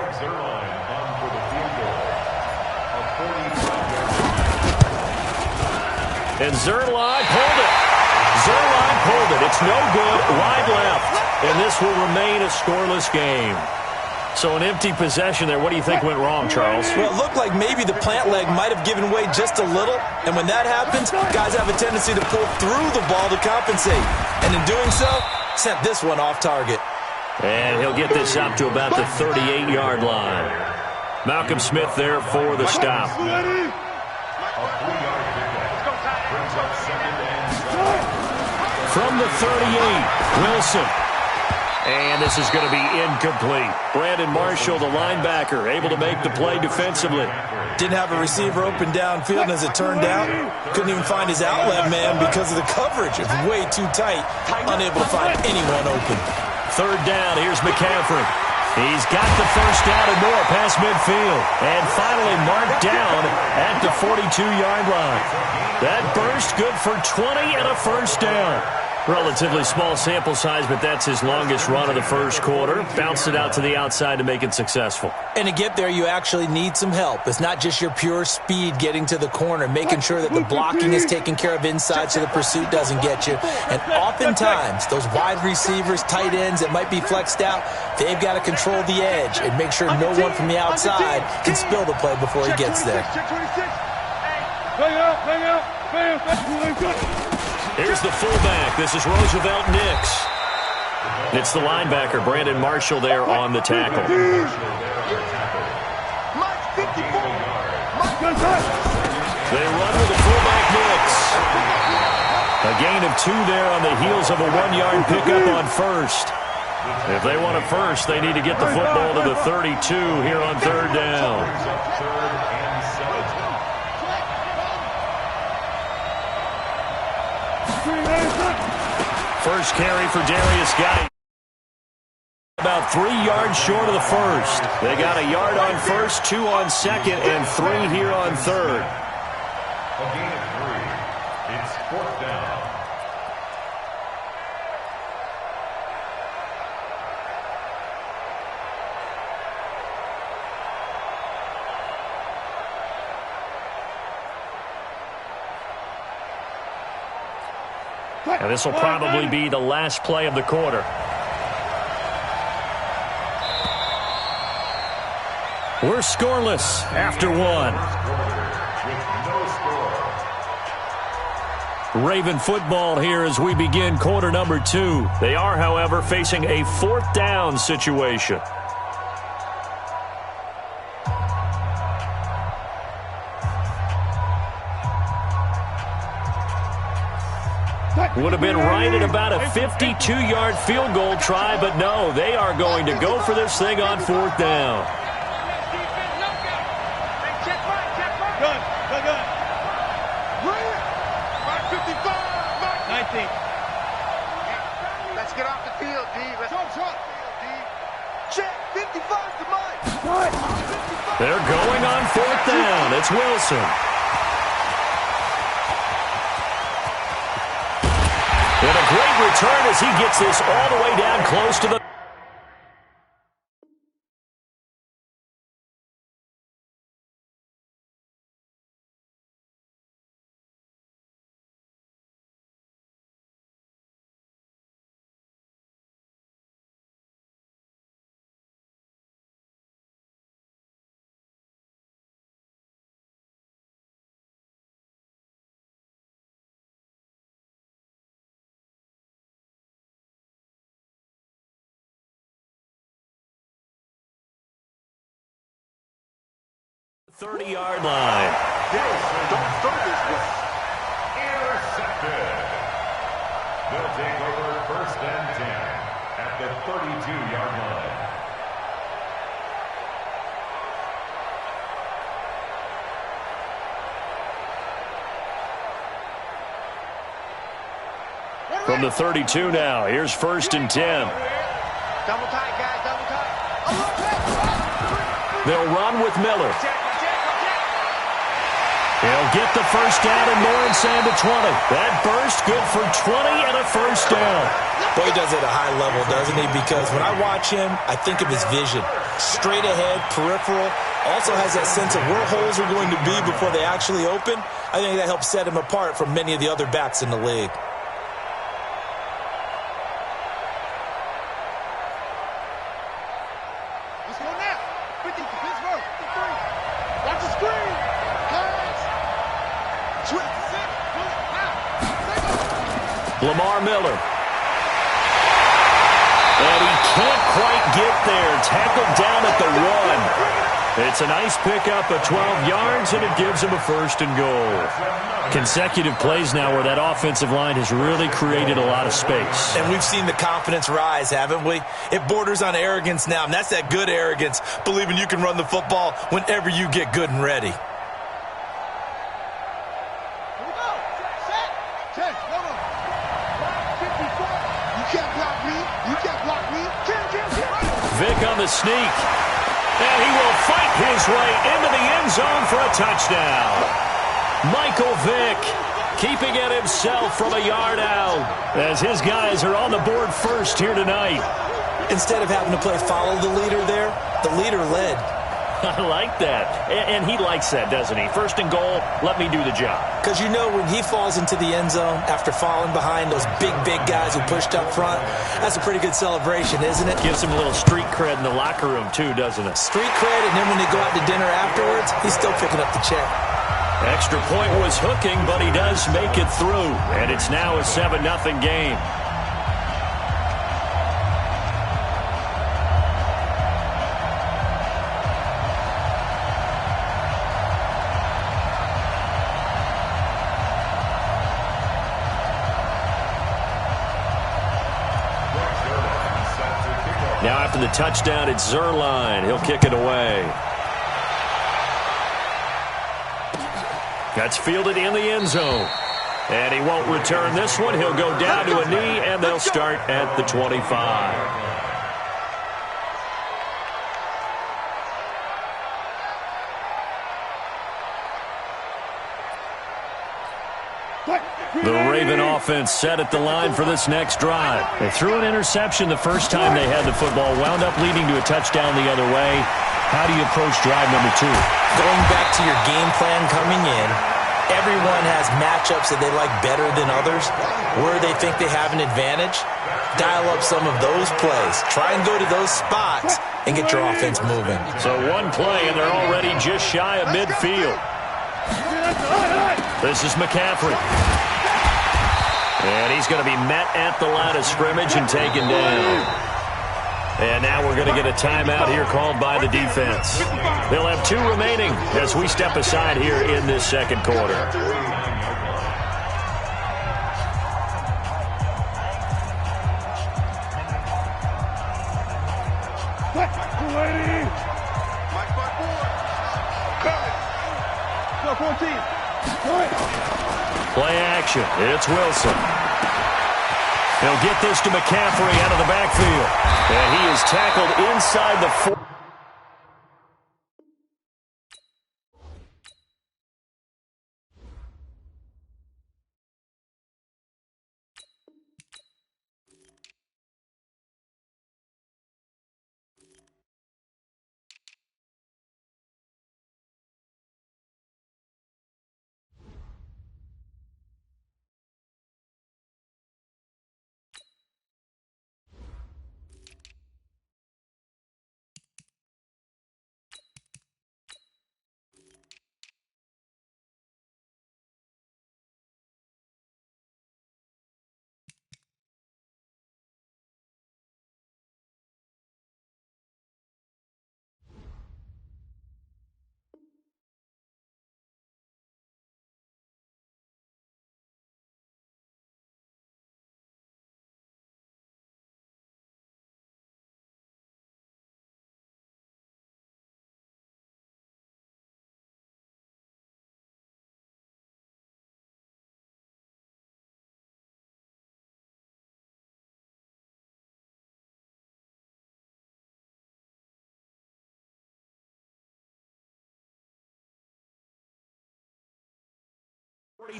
And Zuerlein pulled it. Zuerlein pulled it. It's no good. Wide left. And this will remain a scoreless game. So an empty possession there. What do you think went wrong, Charles? Well, it looked like maybe the plant leg might have given way just a little. And when that happens, guys have a tendency to pull through the ball to compensate. And in doing so, sent this one off target. And he'll get this up to about the 38-yard line. Malcolm Smith there for the stop. From the 38, Wilson. And this is going to be incomplete. Brandon Marshall, the linebacker, able to make the play defensively. Didn't have a receiver open downfield, and as it turned out, couldn't even find his outlet man because of the coverage. It's way too tight, unable to find anyone open. Third down, here's McCaffrey. He's got the first down and more past midfield. And finally marked down at the 42-yard line. That burst good for 20 and a first down. Relatively small sample size, but that's his longest run of the first quarter. Bounced it out to the outside to make it successful. And to get there, you actually need some help. It's not just your pure speed getting to the corner, making sure that the blocking is taken care of inside so the pursuit doesn't get you. And oftentimes, those wide receivers, tight ends that might be flexed out, they've got to control the edge and make sure no one from the outside can spill the play before he gets there. Here's the fullback. This is Roosevelt Nix. It's the linebacker, Brandon Marshall, there on the tackle. They run with the fullback Nix. A gain of 2 there on the heels of a 1-yard pickup on first. If they want a first, they need to get the football to the 32 here on third down. First carry for Darius Guy. About 3 yards short of the first. They got a yard on first, 2 on second, and 3 here on third. A gain of 3. It's fourth down. And this will probably be the last play of the quarter. We're scoreless after 1. Raven football here as we begin quarter number 2. They are, however, facing a 4th down situation. Would have been right at about a 52-yard field goal try, but no, they are going to go for this thing on 4th down. Let's get off the field, D. Let's go. Check 55 to Mike. They're going on 4th down. It's Wilson. And a great return as he gets this all the way down close to the... ...30-yard line. Don't start this way. Intercepted. They'll take over first and 10 at the 32-yard line. From the 32 now, here's first and 10. Double tight, guys. Double tight. They'll run with Miller. He'll get the first down and more inside the 20. That burst good for 20 and a first down. Boy, he does it at a high level, doesn't he? Because when I watch him, I think of his vision. Straight ahead, peripheral. Also has that sense of where holes are going to be before they actually open. I think that helps set him apart from many of the other backs in the league. Let's go now. 50 to Pittsburgh. 53. Watch the screen. Lamar Miller. And he can't quite get there. Tackled down at the 1. It's a nice pickup of 12 yards, and it gives him a first and goal. Consecutive plays now where that offensive line has really created a lot of space. And we've seen the confidence rise, haven't we? It borders on arrogance now, and that's that good arrogance, believing you can run the football whenever you get good and ready. Vick on the sneak. And he will fight his way into the end zone for a touchdown. Michael Vick keeping it himself from a yard out, as his guys are on the board first here tonight. Instead of having to play follow the leader there, the leader led. I like that. And he likes that, doesn't he? First and goal, let me do the job. Because you know when he falls into the end zone after falling behind those big guys who pushed up front, that's a pretty good celebration, isn't it? Gives him a little street cred in the locker room, too, doesn't it? Street cred, and then when they go out to dinner afterwards, he's still picking up the check. Extra point was hooking, but he does make it through. And it's now a 7-0 game. Now after the touchdown, it's Zuerlein. He'll kick it away. That's fielded in the end zone. And he won't return this one. He'll go down to a knee, and they'll start at the 25. The Raven offense set at the line for this next drive. They threw an interception the first time they had the football, wound up leading to a touchdown the other way. How do you approach drive number 2? Going back to your game plan coming in, everyone has matchups that they like better than others. Where they think they have an advantage, dial up some of those plays. Try and go to those spots and get your offense moving. So one play, and they're already just shy of midfield. This is McCaffrey. And he's going to be met at the line of scrimmage and taken down. And now we're going to get a timeout here called by the defense. They'll have 2 remaining as we step aside here in this second quarter. Play action. It's Wilson. He'll get this to McCaffrey out of the backfield. And he is tackled inside the 4.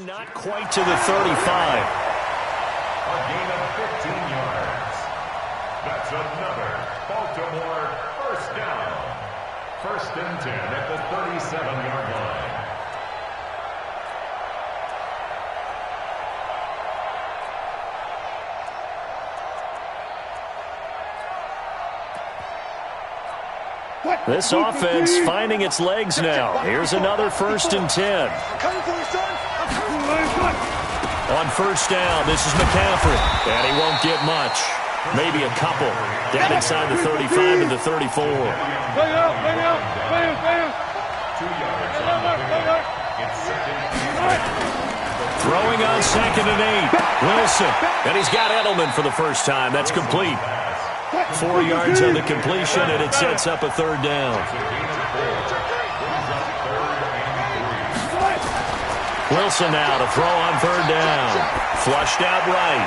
Not quite to the 35. A gain of 15 yards. That's another Baltimore first down. 1st and 10 at the 37-yard line. This offense finding its legs now. Here's another 1st and 10. On first down, this is McCaffrey. And he won't get much. Maybe a couple. Down inside the 35 to the 34. Throwing on 2nd and 8. Wilson. And he's got Edelman for the first time. That's complete. 4 yards on the completion, and it sets up a 3rd down. Wilson now to throw on 3rd down. Flushed out right.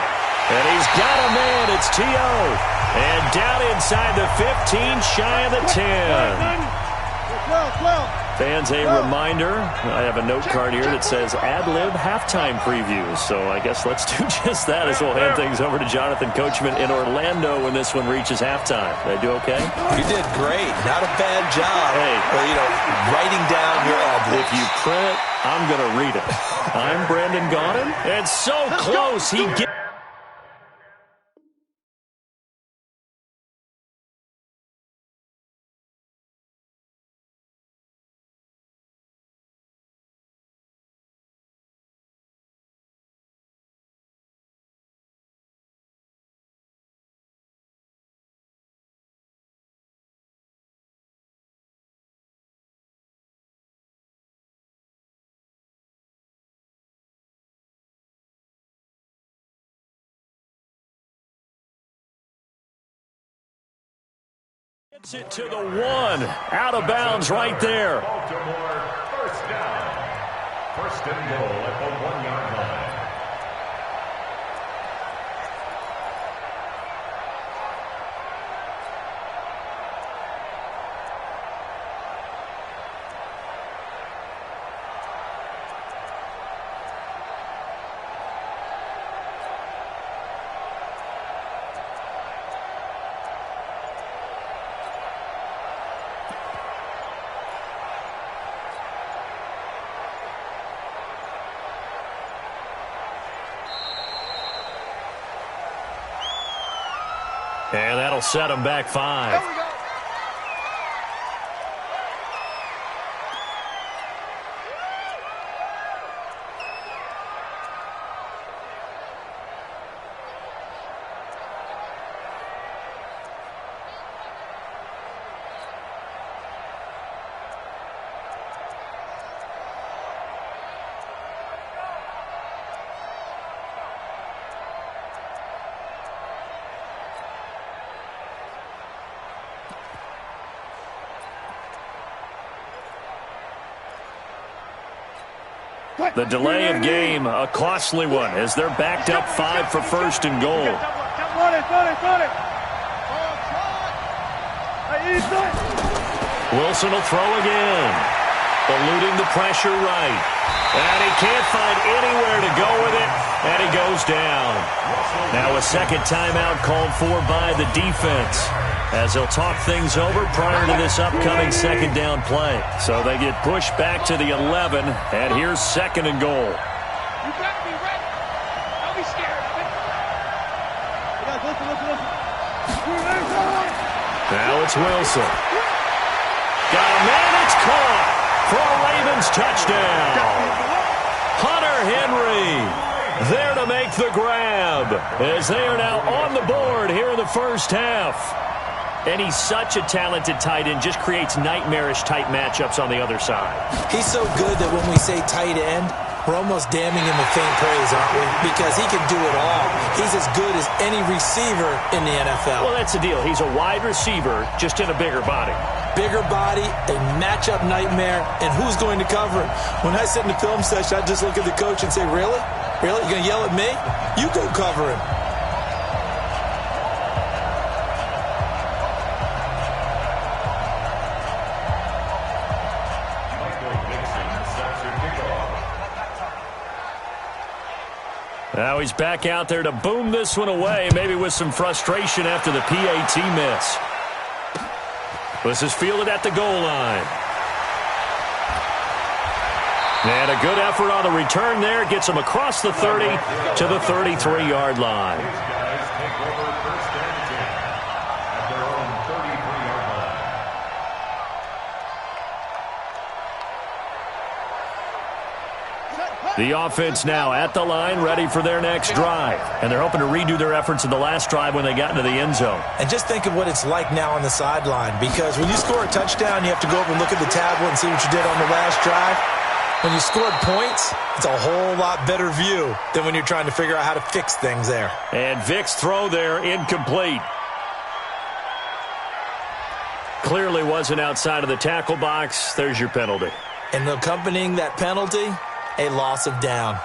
And he's got a man. It's T.O. And down inside the 15, shy of the 10. 12. Fans, a reminder, I have a note card here that says ad-lib halftime preview. So I guess let's do just that as we'll hand things over to Jonathan Coachman in Orlando when this one reaches halftime. Did I do okay? You did great. Not a bad job. Hey. Writing down your ad-lib. If you print it, I'm going to read it. I'm Brandon Gaudin. And so close. He gets... Gets it to the 1. Out of bounds right there. Baltimore, first down. First and goal at the 1-yard line. And that'll set him back 5. The delay of game, a costly one, as they're backed up 5 for first and goal. Wilson will throw again, eluding the pressure right. And he can't find anywhere to go with it, and he goes down. Now a second timeout called for by the defense, as they'll talk things over prior to this upcoming second down play. So they get pushed back to the 11, and here's second and goal. You got to be ready. Don't be scared of it. Now it's Wilson. Got a man, it's caught for a Ravens touchdown. Hunter Henry there to make the grab, as they are now on the board here in the first half. And he's such a talented tight end, just creates nightmarish-type matchups on the other side. He's so good that when we say tight end, we're almost damning him with faint praise, aren't we? Because he can do it all. He's as good as any receiver in the NFL. Well, that's the deal. He's a wide receiver, just in a bigger body. Bigger body, a matchup nightmare, and who's going to cover him? When I sit in the film session, I just look at the coach and say, really? Really? You going to yell at me? You go cover him. Now he's back out there to boom this one away, maybe with some frustration after the PAT miss. This is fielded at the goal line. And a good effort on the return there. Gets him across the 30 to the 33-yard line. These guys take over first and 10 at their own 33-yard line. The offense now at the line, ready for their next drive. And they're hoping to redo their efforts in the last drive when they got into the end zone. And just think of what it's like now on the sideline, because when you score a touchdown, you have to go over and look at the tablet and see what you did on the last drive. When you scored points, it's a whole lot better view than when you're trying to figure out how to fix things there. And Vic's throw there, incomplete. Clearly wasn't outside of the tackle box. There's your penalty. And accompanying that penalty, a loss of down.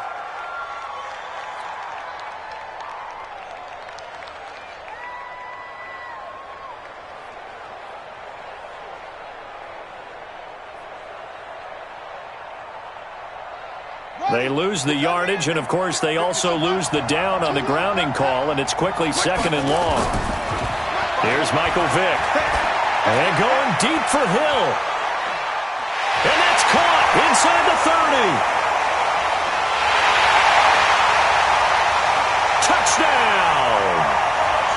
They lose the yardage, and, of course, they also lose the down on the grounding call, and it's quickly 2nd and long. Here's Michael Vick. And going deep for Hill. And that's caught inside the 30. Touchdown!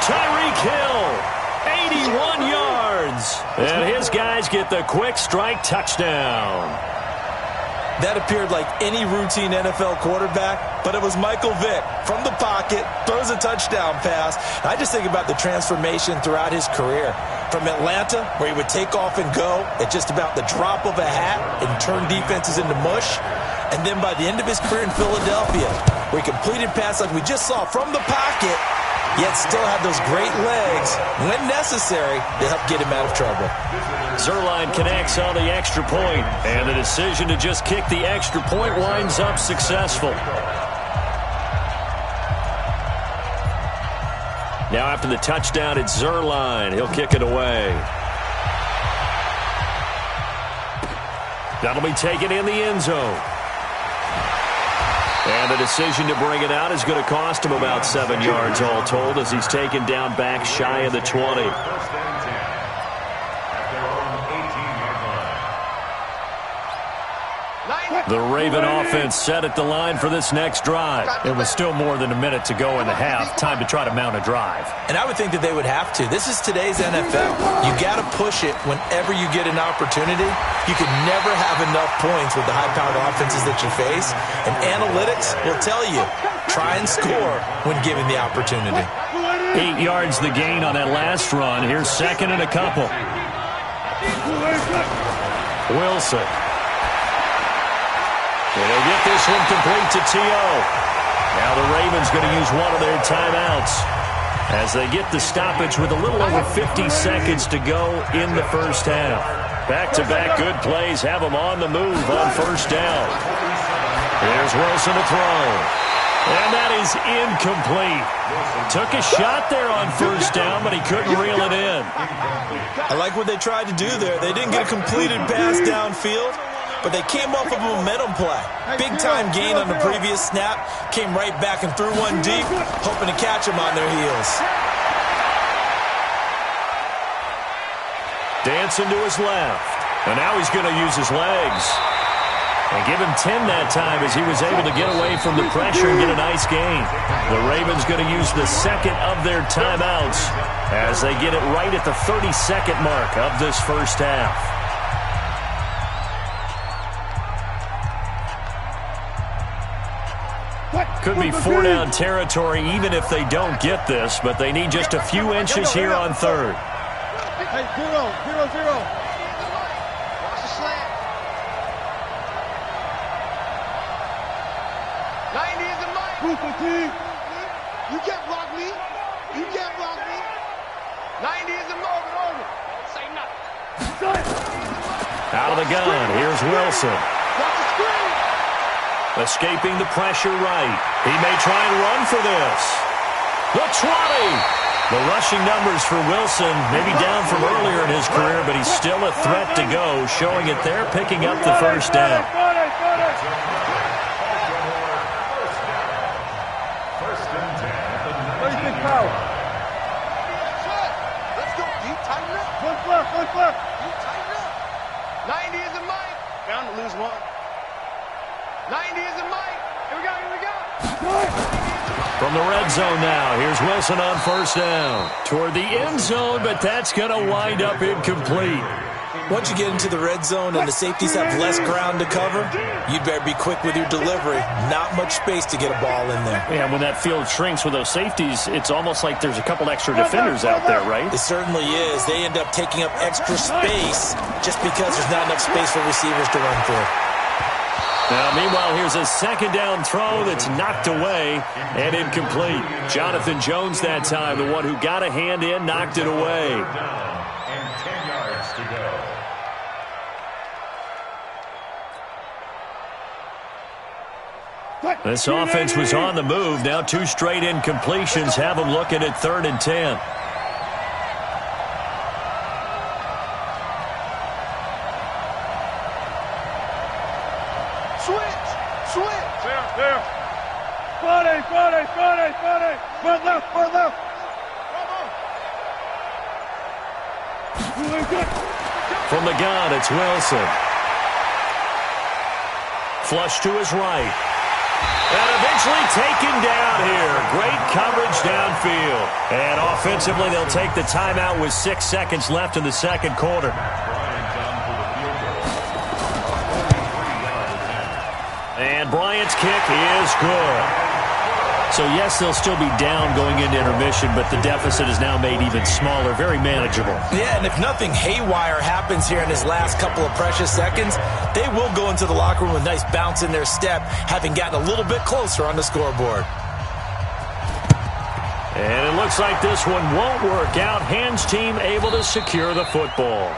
Tyreek Hill, 81 yards. And his guys get the quick strike touchdown. That appeared like any routine NFL quarterback, but it was Michael Vick from the pocket, throws a touchdown pass. And I just think about the transformation throughout his career. From Atlanta, where he would take off and go at just about the drop of a hat and turn defenses into mush. And then by the end of his career in Philadelphia, where he completed passes like we just saw from the pocket, yet still had those great legs, when necessary, to help get him out of trouble. Zuerlein connects on the extra point, and the decision to just kick the extra point winds up successful. Now after the touchdown, it's Zuerlein. He'll kick it away. That'll be taken in the end zone. And the decision to bring it out is going to cost him about 7 yards all told, as he's taken down back shy of the 20. The Raven offense set at the line for this next drive. It was still more than a minute to go in the half. Time to try to mount a drive. And I would think that they would have to. This is today's NFL. You got to push it whenever you get an opportunity. You can never have enough points with the high-powered offenses that you face. And analytics will tell you, try and score when given the opportunity. 8 yards the gain on that last run. Here's 2nd and a couple. Wilson. And they'll get this one complete to T.O. Now the Ravens going to use one of their timeouts as they get the stoppage with a little over 50 seconds to go in the first half. Back-to-back good plays have them on the move on first down. Here's Wilson to throw. And that is incomplete. Took a shot there on first down, but he couldn't reel it in. I like what they tried to do there. They didn't get a completed pass downfield, but they came off of a momentum play. Big-time gain on the previous snap. Came right back and threw one deep, hoping to catch them on their heels. Dancing to his left. And now he's going to use his legs. And give him 10 that time as he was able to get away from the pressure and get a nice gain. The Ravens going to use the second of their timeouts as they get it right at the 30-second mark of this first half. Could be 4-down territory even if they don't get this, but they need just a few inches here on third. Hey, 0-0-0. Watch the slant. 90 is the mic. You can't block me. You can't block me. 90 is the moment. Over. Say nothing. Out of the gun, here's Wilson. Watch the screen. Escaping the pressure right. He may try and run for this. The 20. The rushing numbers for Wilson maybe down from earlier in his career, but he's still a threat to go, showing it there, picking up the first down. First and 10 at the 36 power. Let's go, D. Tighten up. One flip. D. Tighten up. 90 is the mic. Bound to lose one. 90 is the mic. Here we go. From the red zone now, here's Wilson on first down. Toward the end zone, but that's going to wind up incomplete. Once you get into the red zone and the safeties have less ground to cover, you'd better be quick with your delivery. Not much space to get a ball in there. Yeah, when that field shrinks with those safeties, it's almost like there's a couple extra defenders out there, right? It certainly is. They end up taking up extra space just because there's not enough space for receivers to run through. Now, meanwhile, here's a second down throw that's knocked away and incomplete. Jonathan Jones that time, the one who got a hand in, knocked it away. and 10 yards to go. This offense was on the move. Now 2 straight incompletions have them looking at 3rd and 10. Switch. There. Friday. Front left. From the gun, it's Wilson. Flush to his right. And eventually taken down here. Great coverage downfield. And offensively, they'll take the timeout with 6 seconds left in the second quarter. And Bryant's kick is good. So, yes, they'll still be down going into intermission, but the deficit is now made even smaller, very manageable. Yeah, and if nothing haywire happens here in his last couple of precious seconds, they will go into the locker room with a nice bounce in their step, having gotten a little bit closer on the scoreboard. And it looks like this one won't work out. Hands team able to secure the football.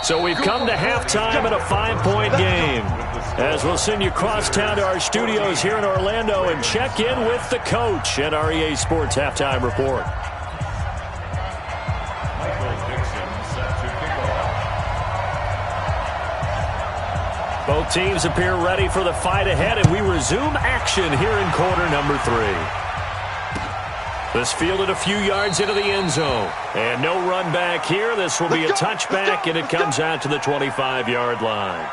So we've come to halftime in a 5-point game. As we'll send you cross town to our studios here in Orlando and check in with the coach at our EA Sports Halftime Report. Both teams appear ready for the fight ahead, and we resume action here in quarter number 3. This fielded a few yards into the end zone. And no run back here. This will be a touchback, and it comes out to the 25-yard line.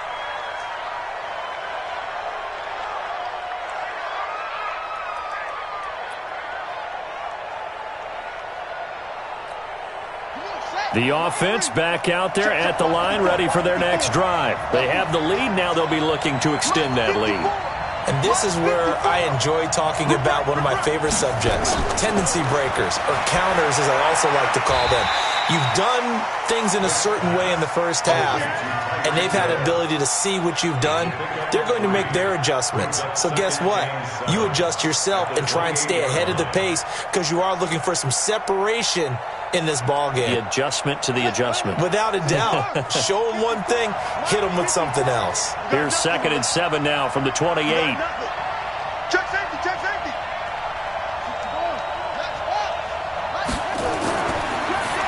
The offense back out there at the line, ready for their next drive. They have the lead. Now they'll be looking to extend that lead. And this is where I enjoy talking about one of my favorite subjects, tendency breakers, or counters as I also like to call them. You've done things in a certain way in the first half, and they've had an ability to see what you've done. They're going to make their adjustments. So guess what? You adjust yourself and try and stay ahead of the pace because you are looking for some separation in this ball game. The adjustment to the adjustment. Without a doubt. Show them one thing, hit them with something else. Here's 2nd and 7 now from the 28. Check safety.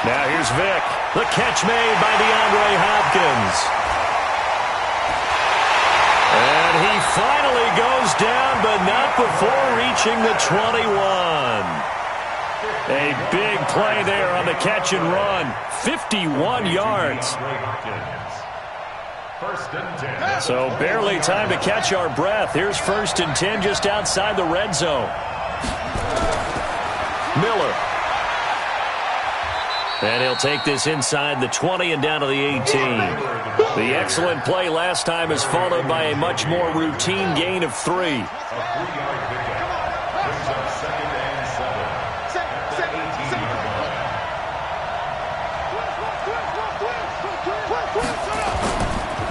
Now here's Vick. The catch made by DeAndre Hopkins. And he finally goes down, but not before reaching the 21. A big play there on the catch and run. 51 yards. So barely time to catch our breath. Here's 1st and 10 just outside the red zone. Miller. And he'll take this inside the 20 and down to the 18. The excellent play last time is followed by a much more routine gain of 3.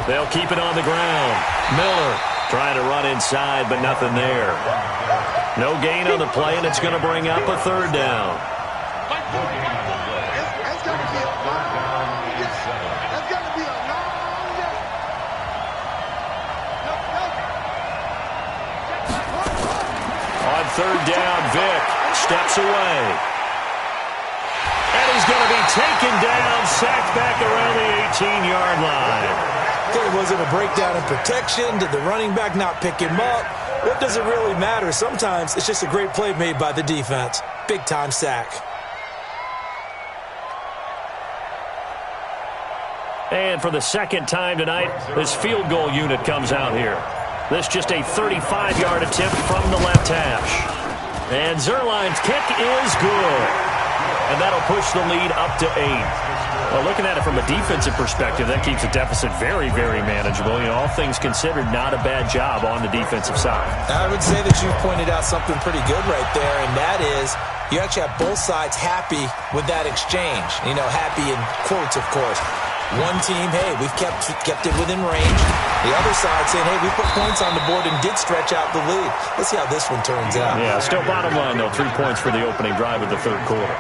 They'll keep it on the ground. Miller trying to run inside, but nothing there. No gain on the play, and it's going to bring up a 3rd down. On 3rd down, Vick steps away. And he's going to be taken down, sacked back around the 18-yard line. There wasn't a breakdown in protection. Did the running back not pick him up? What does it really matter? Sometimes it's just a great play made by the defense. Big-time sack. And for the 2nd time tonight, this field goal unit comes out here. This just a 35-yard attempt from the left hash. And Zerline's kick is good. And that'll push the lead up to 8. Well, looking at it from a defensive perspective, that keeps the deficit very, very manageable. You know, all things considered, not a bad job on the defensive side. I would say that you've pointed out something pretty good right there, and that is you actually have both sides happy with that exchange. You know, happy in quotes, of course. One team, hey, we've kept it within range. The other side saying, hey, we put points on the board and did stretch out the lead. Let's see how this one turns out. Yeah, still bottom line, though, 3 points for the opening drive of the 3rd quarter.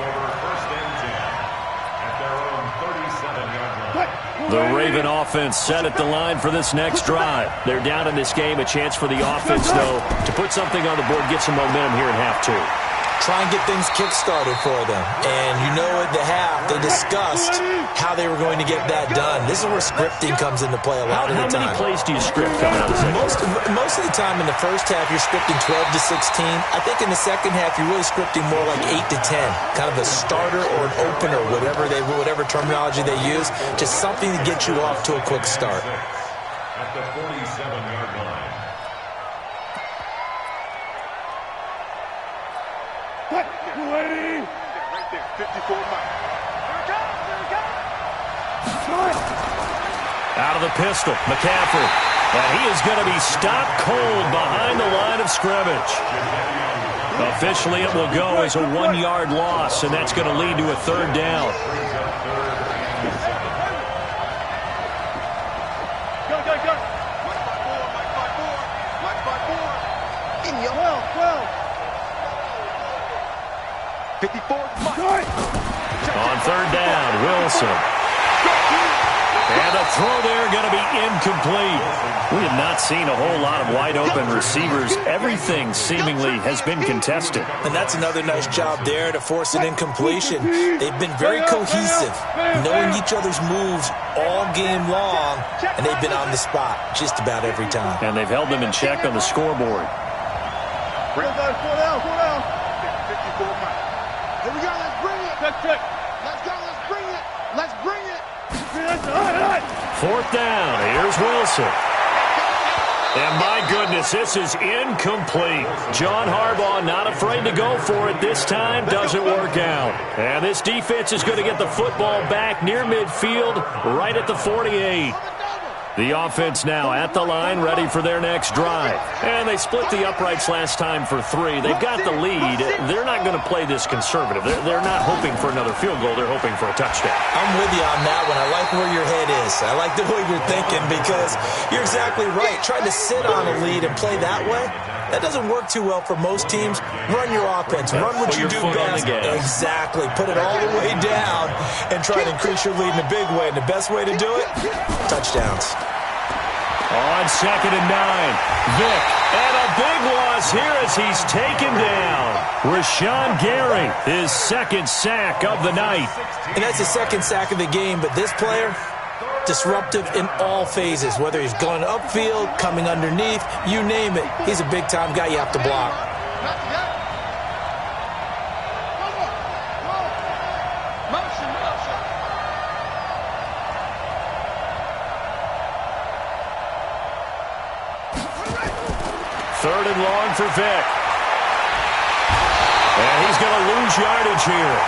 The Raven offense set at the line for this next drive. They're down in this game. A chance for the offense, though, to put something on the board, get some momentum here in half 2. try and get things kick-started for them. And you know at the half, they discussed how they were going to get that done. This is where scripting comes into play a lot of the time. How many plays do you script coming out of the second? Most of the time in the first half, you're scripting 12 to 16. I think in the second half, you're really scripting more like 8 to 10. Kind of a starter or an opener, whatever terminology they use. Just something to get you off to a quick start. At the 47-yard line. What? You ready? Right there, 54 miles. Out of the pistol, McCaffrey. And he is going to be stopped cold behind the line of scrimmage. Officially, it will go as a 1-yard loss, and that's going to lead to a third down. Go. Mike by four. In your 12. 54. On third down, Wilson. And a throw there going to be incomplete. We have not seen a whole lot of wide-open receivers. Everything seemingly has been contested. And that's another nice job there to force an incompletion. They've been very cohesive, knowing each other's moves all game long, and they've been on the spot just about every time. And they've held them in check on the scoreboard. Go down. 54 miles. Here we go, let's bring it. Check. Let's bring it. Fourth down, here's Wilson. And my goodness, this is incomplete. John Harbaugh not afraid to go for it this time. Doesn't work out. And this defense is going to get the football back near midfield, right at the 48. The offense now at the line, ready for their next drive. And they split the uprights last time for 3. They've got the lead. They're not going to play this conservative. They're not hoping for another field goal. They're hoping for a touchdown. I'm with you on that one. I like where your head is. I like the way you're thinking because you're exactly right. Trying to sit on a lead and play that way, that doesn't work too well for most teams. Run your offense. Run what you do best. Exactly. Put it all the way down and try to increase your lead in a big way. And the best way to do it, touchdowns. On 2nd and 9, Vick. And a big loss here as he's taken down. Rashawn Gary, his second sack of the night. And that's the second sack of the game, but this player, disruptive in all phases, whether he's going upfield, coming underneath, you name it. He's a big-time guy you have to block. Third and long for Vick. And he's going to lose yardage here,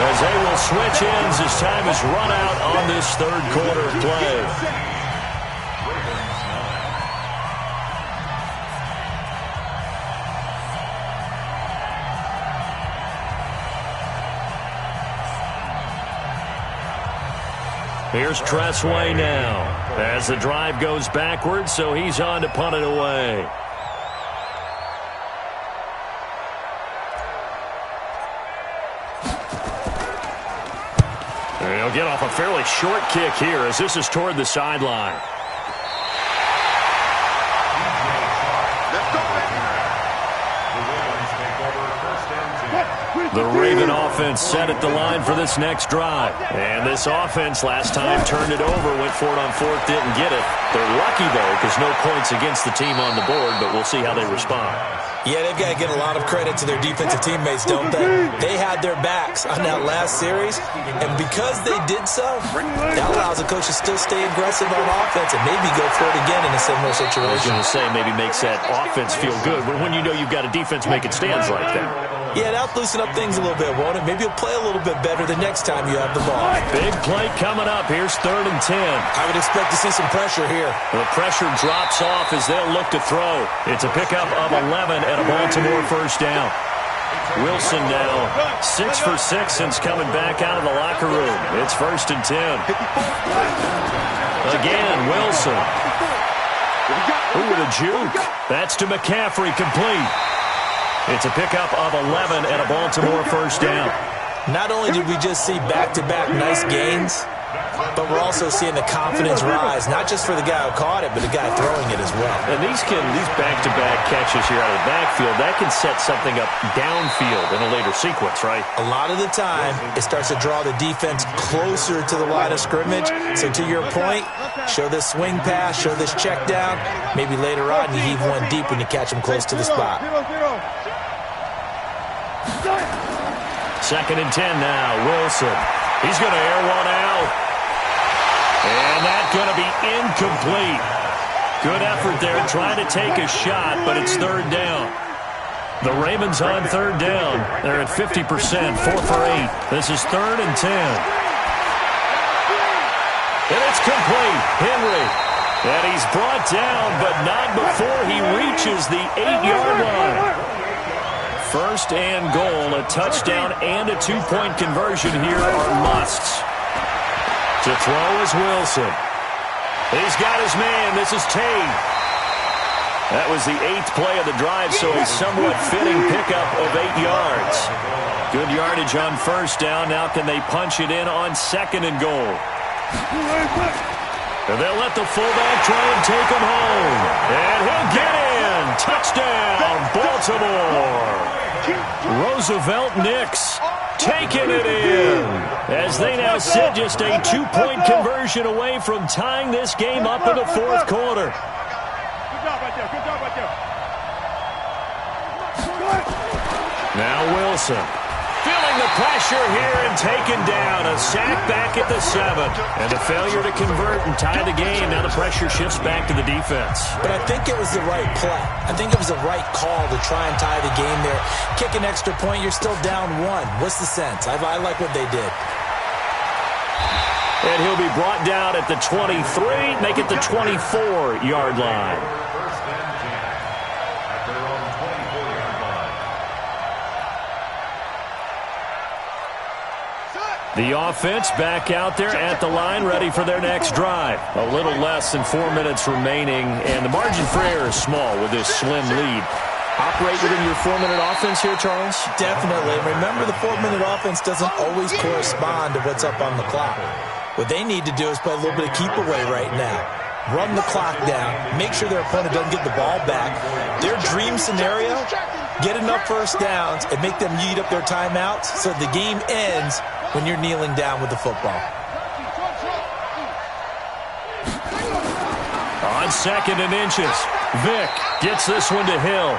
as they will switch ends as time is run out on this third quarter of play. Here's Tressway now as the drive goes backwards, so he's on to punt it away. And he'll get off a fairly short kick here as this is toward the sideline. The Raven offense set at the line for this next drive. And this offense last time turned it over, went for it on fourth, didn't get it. They're lucky, though, because no points against the team on the board, but we'll see how they respond. Yeah, they've got to get a lot of credit to their defensive teammates, don't they? They had their backs on that last series, and because they did so, that allows the coach to still stay aggressive on offense and maybe go for it again in a similar situation. I was going to say maybe makes that offense feel good, but when you know you've got a defense making stands like that. Yeah, that'll loosen up things a little bit, won't it? Maybe you'll play a little bit better the next time you have the ball. Big play coming up. Here's 3rd and 10. I would expect to see some pressure here. The pressure drops off as they'll look to throw. It's a pickup of 11 and a Baltimore first down. Wilson now 6 for 6 since coming back out of the locker room. It's 1st and 10. Again, Wilson. Ooh, with a juke. That's to McCaffrey, complete. It's a pickup of 11 and a Baltimore first down. Not only did we just see back-to-back nice gains, But we're also seeing the confidence rise, not just for the guy who caught it, but the guy throwing it as well. And these back-to-back catches here out of the backfield, that can set something up downfield in a later sequence, right? A lot of the time, it starts to draw the defense closer to the line of scrimmage. So to your point, show this swing pass, show this check down. Maybe later on you heave one deep when you catch him close to the spot. 2nd and 10 now. Wilson. He's going to air one out. And that's going to be incomplete. Good effort there trying to take a shot, but it's 3rd down. The Ravens on 3rd down. They're at 50%, 4 for 8. This is 3rd and 10. And it's complete. Henry. And he's brought down, but not before he reaches the 8-yard line. 1st and goal. A touchdown and a 2-point conversion here are musts. To throw is Wilson. He's got his man. This is Tate. That was the 8th play of the drive, so a somewhat fitting pickup of 8 yards. Good yardage on 1st down. Now can they punch it in on 2nd and goal? And they'll let the fullback try and take him home. And he'll get in. Touchdown, Baltimore. Roosevelt Nix taking it in as they now sit just a 2-point conversion away from tying this game up in the 4th quarter. Now Wilson feeling the pressure here and taken down. A sack back at the 7. And a failure to convert and tie the game. Now the pressure shifts back to the defense. But I think it was the right play. I think it was the right call to try and tie the game there. Kick an extra point, you're still down 1. What's the sense? I like what they did. And he'll be brought down at the 23, make it the 24-yard line. The offense back out there at the line, ready for their next drive. A little less than 4 minutes remaining, and the margin for error is small with this slim lead. Operate within your 4-minute offense here, Charles? Definitely. Remember, the 4-minute offense doesn't always correspond to what's up on the clock. What they need to do is play a little bit of keep away right now. Run the clock down. Make sure their opponent doesn't get the ball back. Their dream scenario, get enough 1st downs and make them eat up their timeouts so the game ends when you're kneeling down with the football. On 2nd and inches, Vick gets this one to Hill.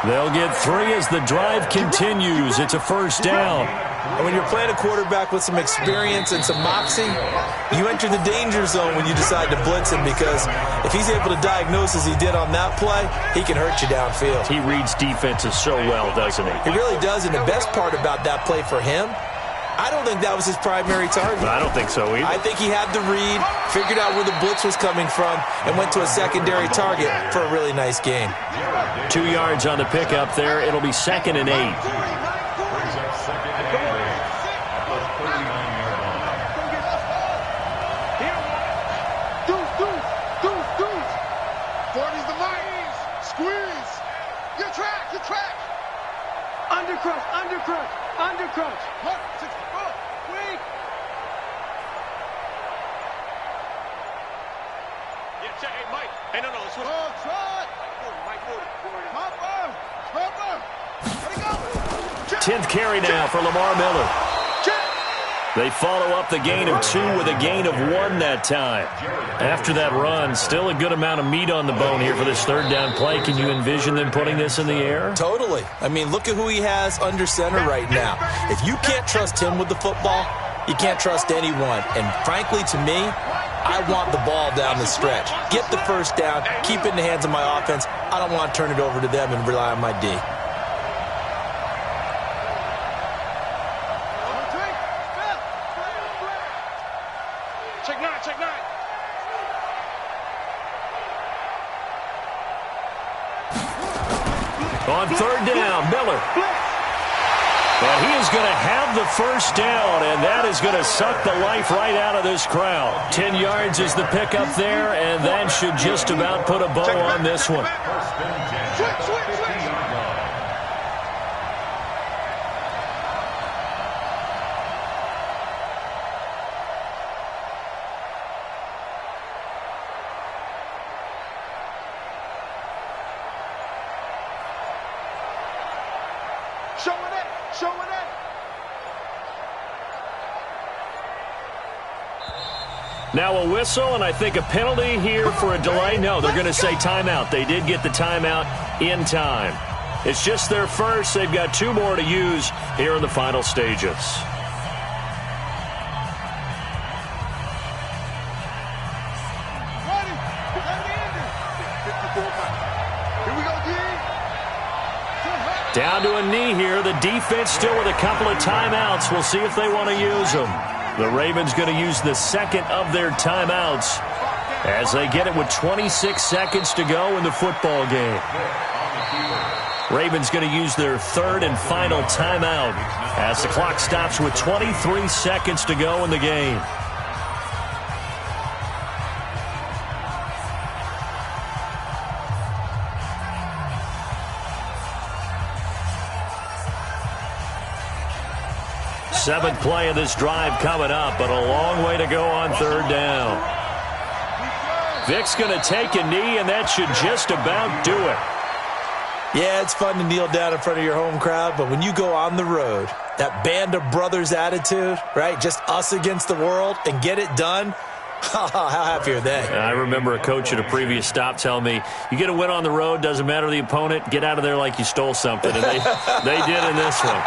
They'll get 3 as the drive continues. It's a 1st down. And when you're playing a quarterback with some experience and some moxie, you enter the danger zone when you decide to blitz him, because if he's able to diagnose as he did on that play, he can hurt you downfield. He reads defenses so well, doesn't he? He really does, and the best part about that play for him, I don't think that was his primary target. I don't think so either. I think he had the read, figured out where the blitz was coming from, and went to a secondary target for a really nice game. 2 yards on the pickup there. It'll be 2nd and 8. Undercrunch. Look, 6, 4, weak. Yeah, check. Hey, Mike. Hey, no, switch. Oh, trot. Mike 40. Let it go. 10th carry now for Lamar Miller. They follow up the gain of 2 with a gain of 1 that time. After that run, still a good amount of meat on the bone here for this 3rd down play. Can you envision them putting this in the air? Totally. I mean, look at who he has under center right now. If you can't trust him with the football, you can't trust anyone. And frankly, to me, I want the ball down the stretch. Get the 1st down, keep it in the hands of my offense. I don't want to turn it over to them and rely on my D. On 3rd down, Miller. And he is going to have the 1st down, and that is going to suck the life right out of this crowd. 10 yards is the pickup there, and that should just about put a bow on this one. Showing that. Showing that. Now a whistle, and I think a penalty here for a delay. No, they're going to say timeout. They did get the timeout in time. It's just their first. They've got 2 more to use here in the final stages. Ready. Here we go, D. Down to a knee here. The defense still with a couple of timeouts. We'll see if they want to use them. The Ravens going to use the second of their timeouts as they get it with 26 seconds to go in the football game. Ravens going to use their third and final timeout as the clock stops with 23 seconds to go in the game. Seventh play of this drive coming up, but a long way to go on third down. Vic's going to take a knee, and that should just about do it. Yeah, it's fun to kneel down in front of your home crowd, but when you go on the road, that band of brothers attitude, right, just us against the world, and get it done, how happy are they? I remember a coach at a previous stop telling me, you get a win on the road, doesn't matter the opponent, get out of there like you stole something, and they did in this one.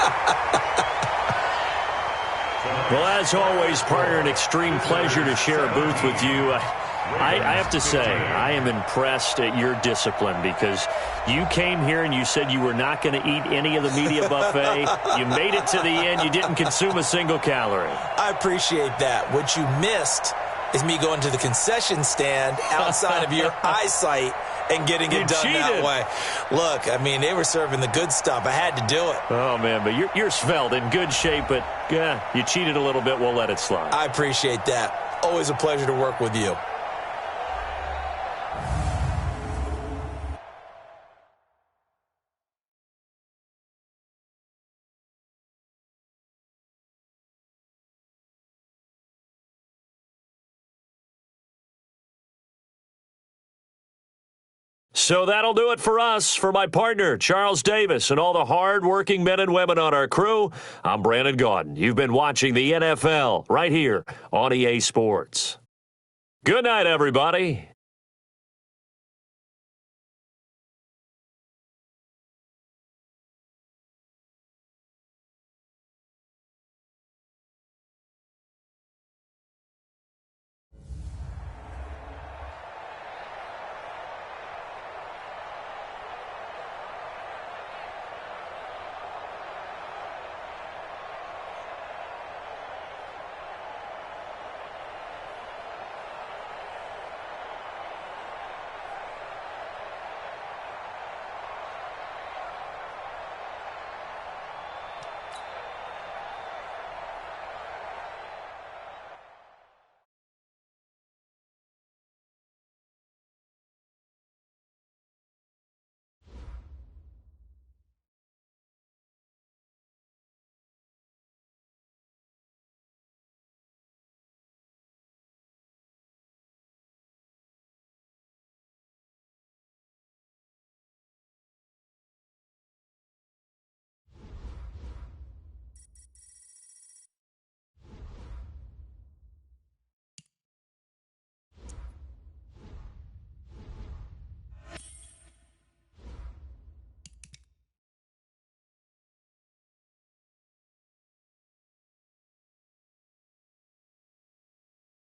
Well, as always, partner, an extreme pleasure to share a booth with you. I have to say, I am impressed at your discipline because you came here and you said you were not going to eat any of the media buffet. You made it to the end. You didn't consume a single calorie. I appreciate that. What you missed is me going to the concession stand outside of your eyesight and getting it done that way. Look, I mean, they were serving the good stuff. I had to do it. Oh, man, but you're svelte, in good shape, but yeah, you cheated a little bit. We'll let it slide. I appreciate that. Always a pleasure to work with you. So that'll do it for us. For my partner, Charles Davis, and all the hard-working men and women on our crew, I'm Brandon Gaudin. You've been watching the NFL right here on EA Sports. Good night, everybody.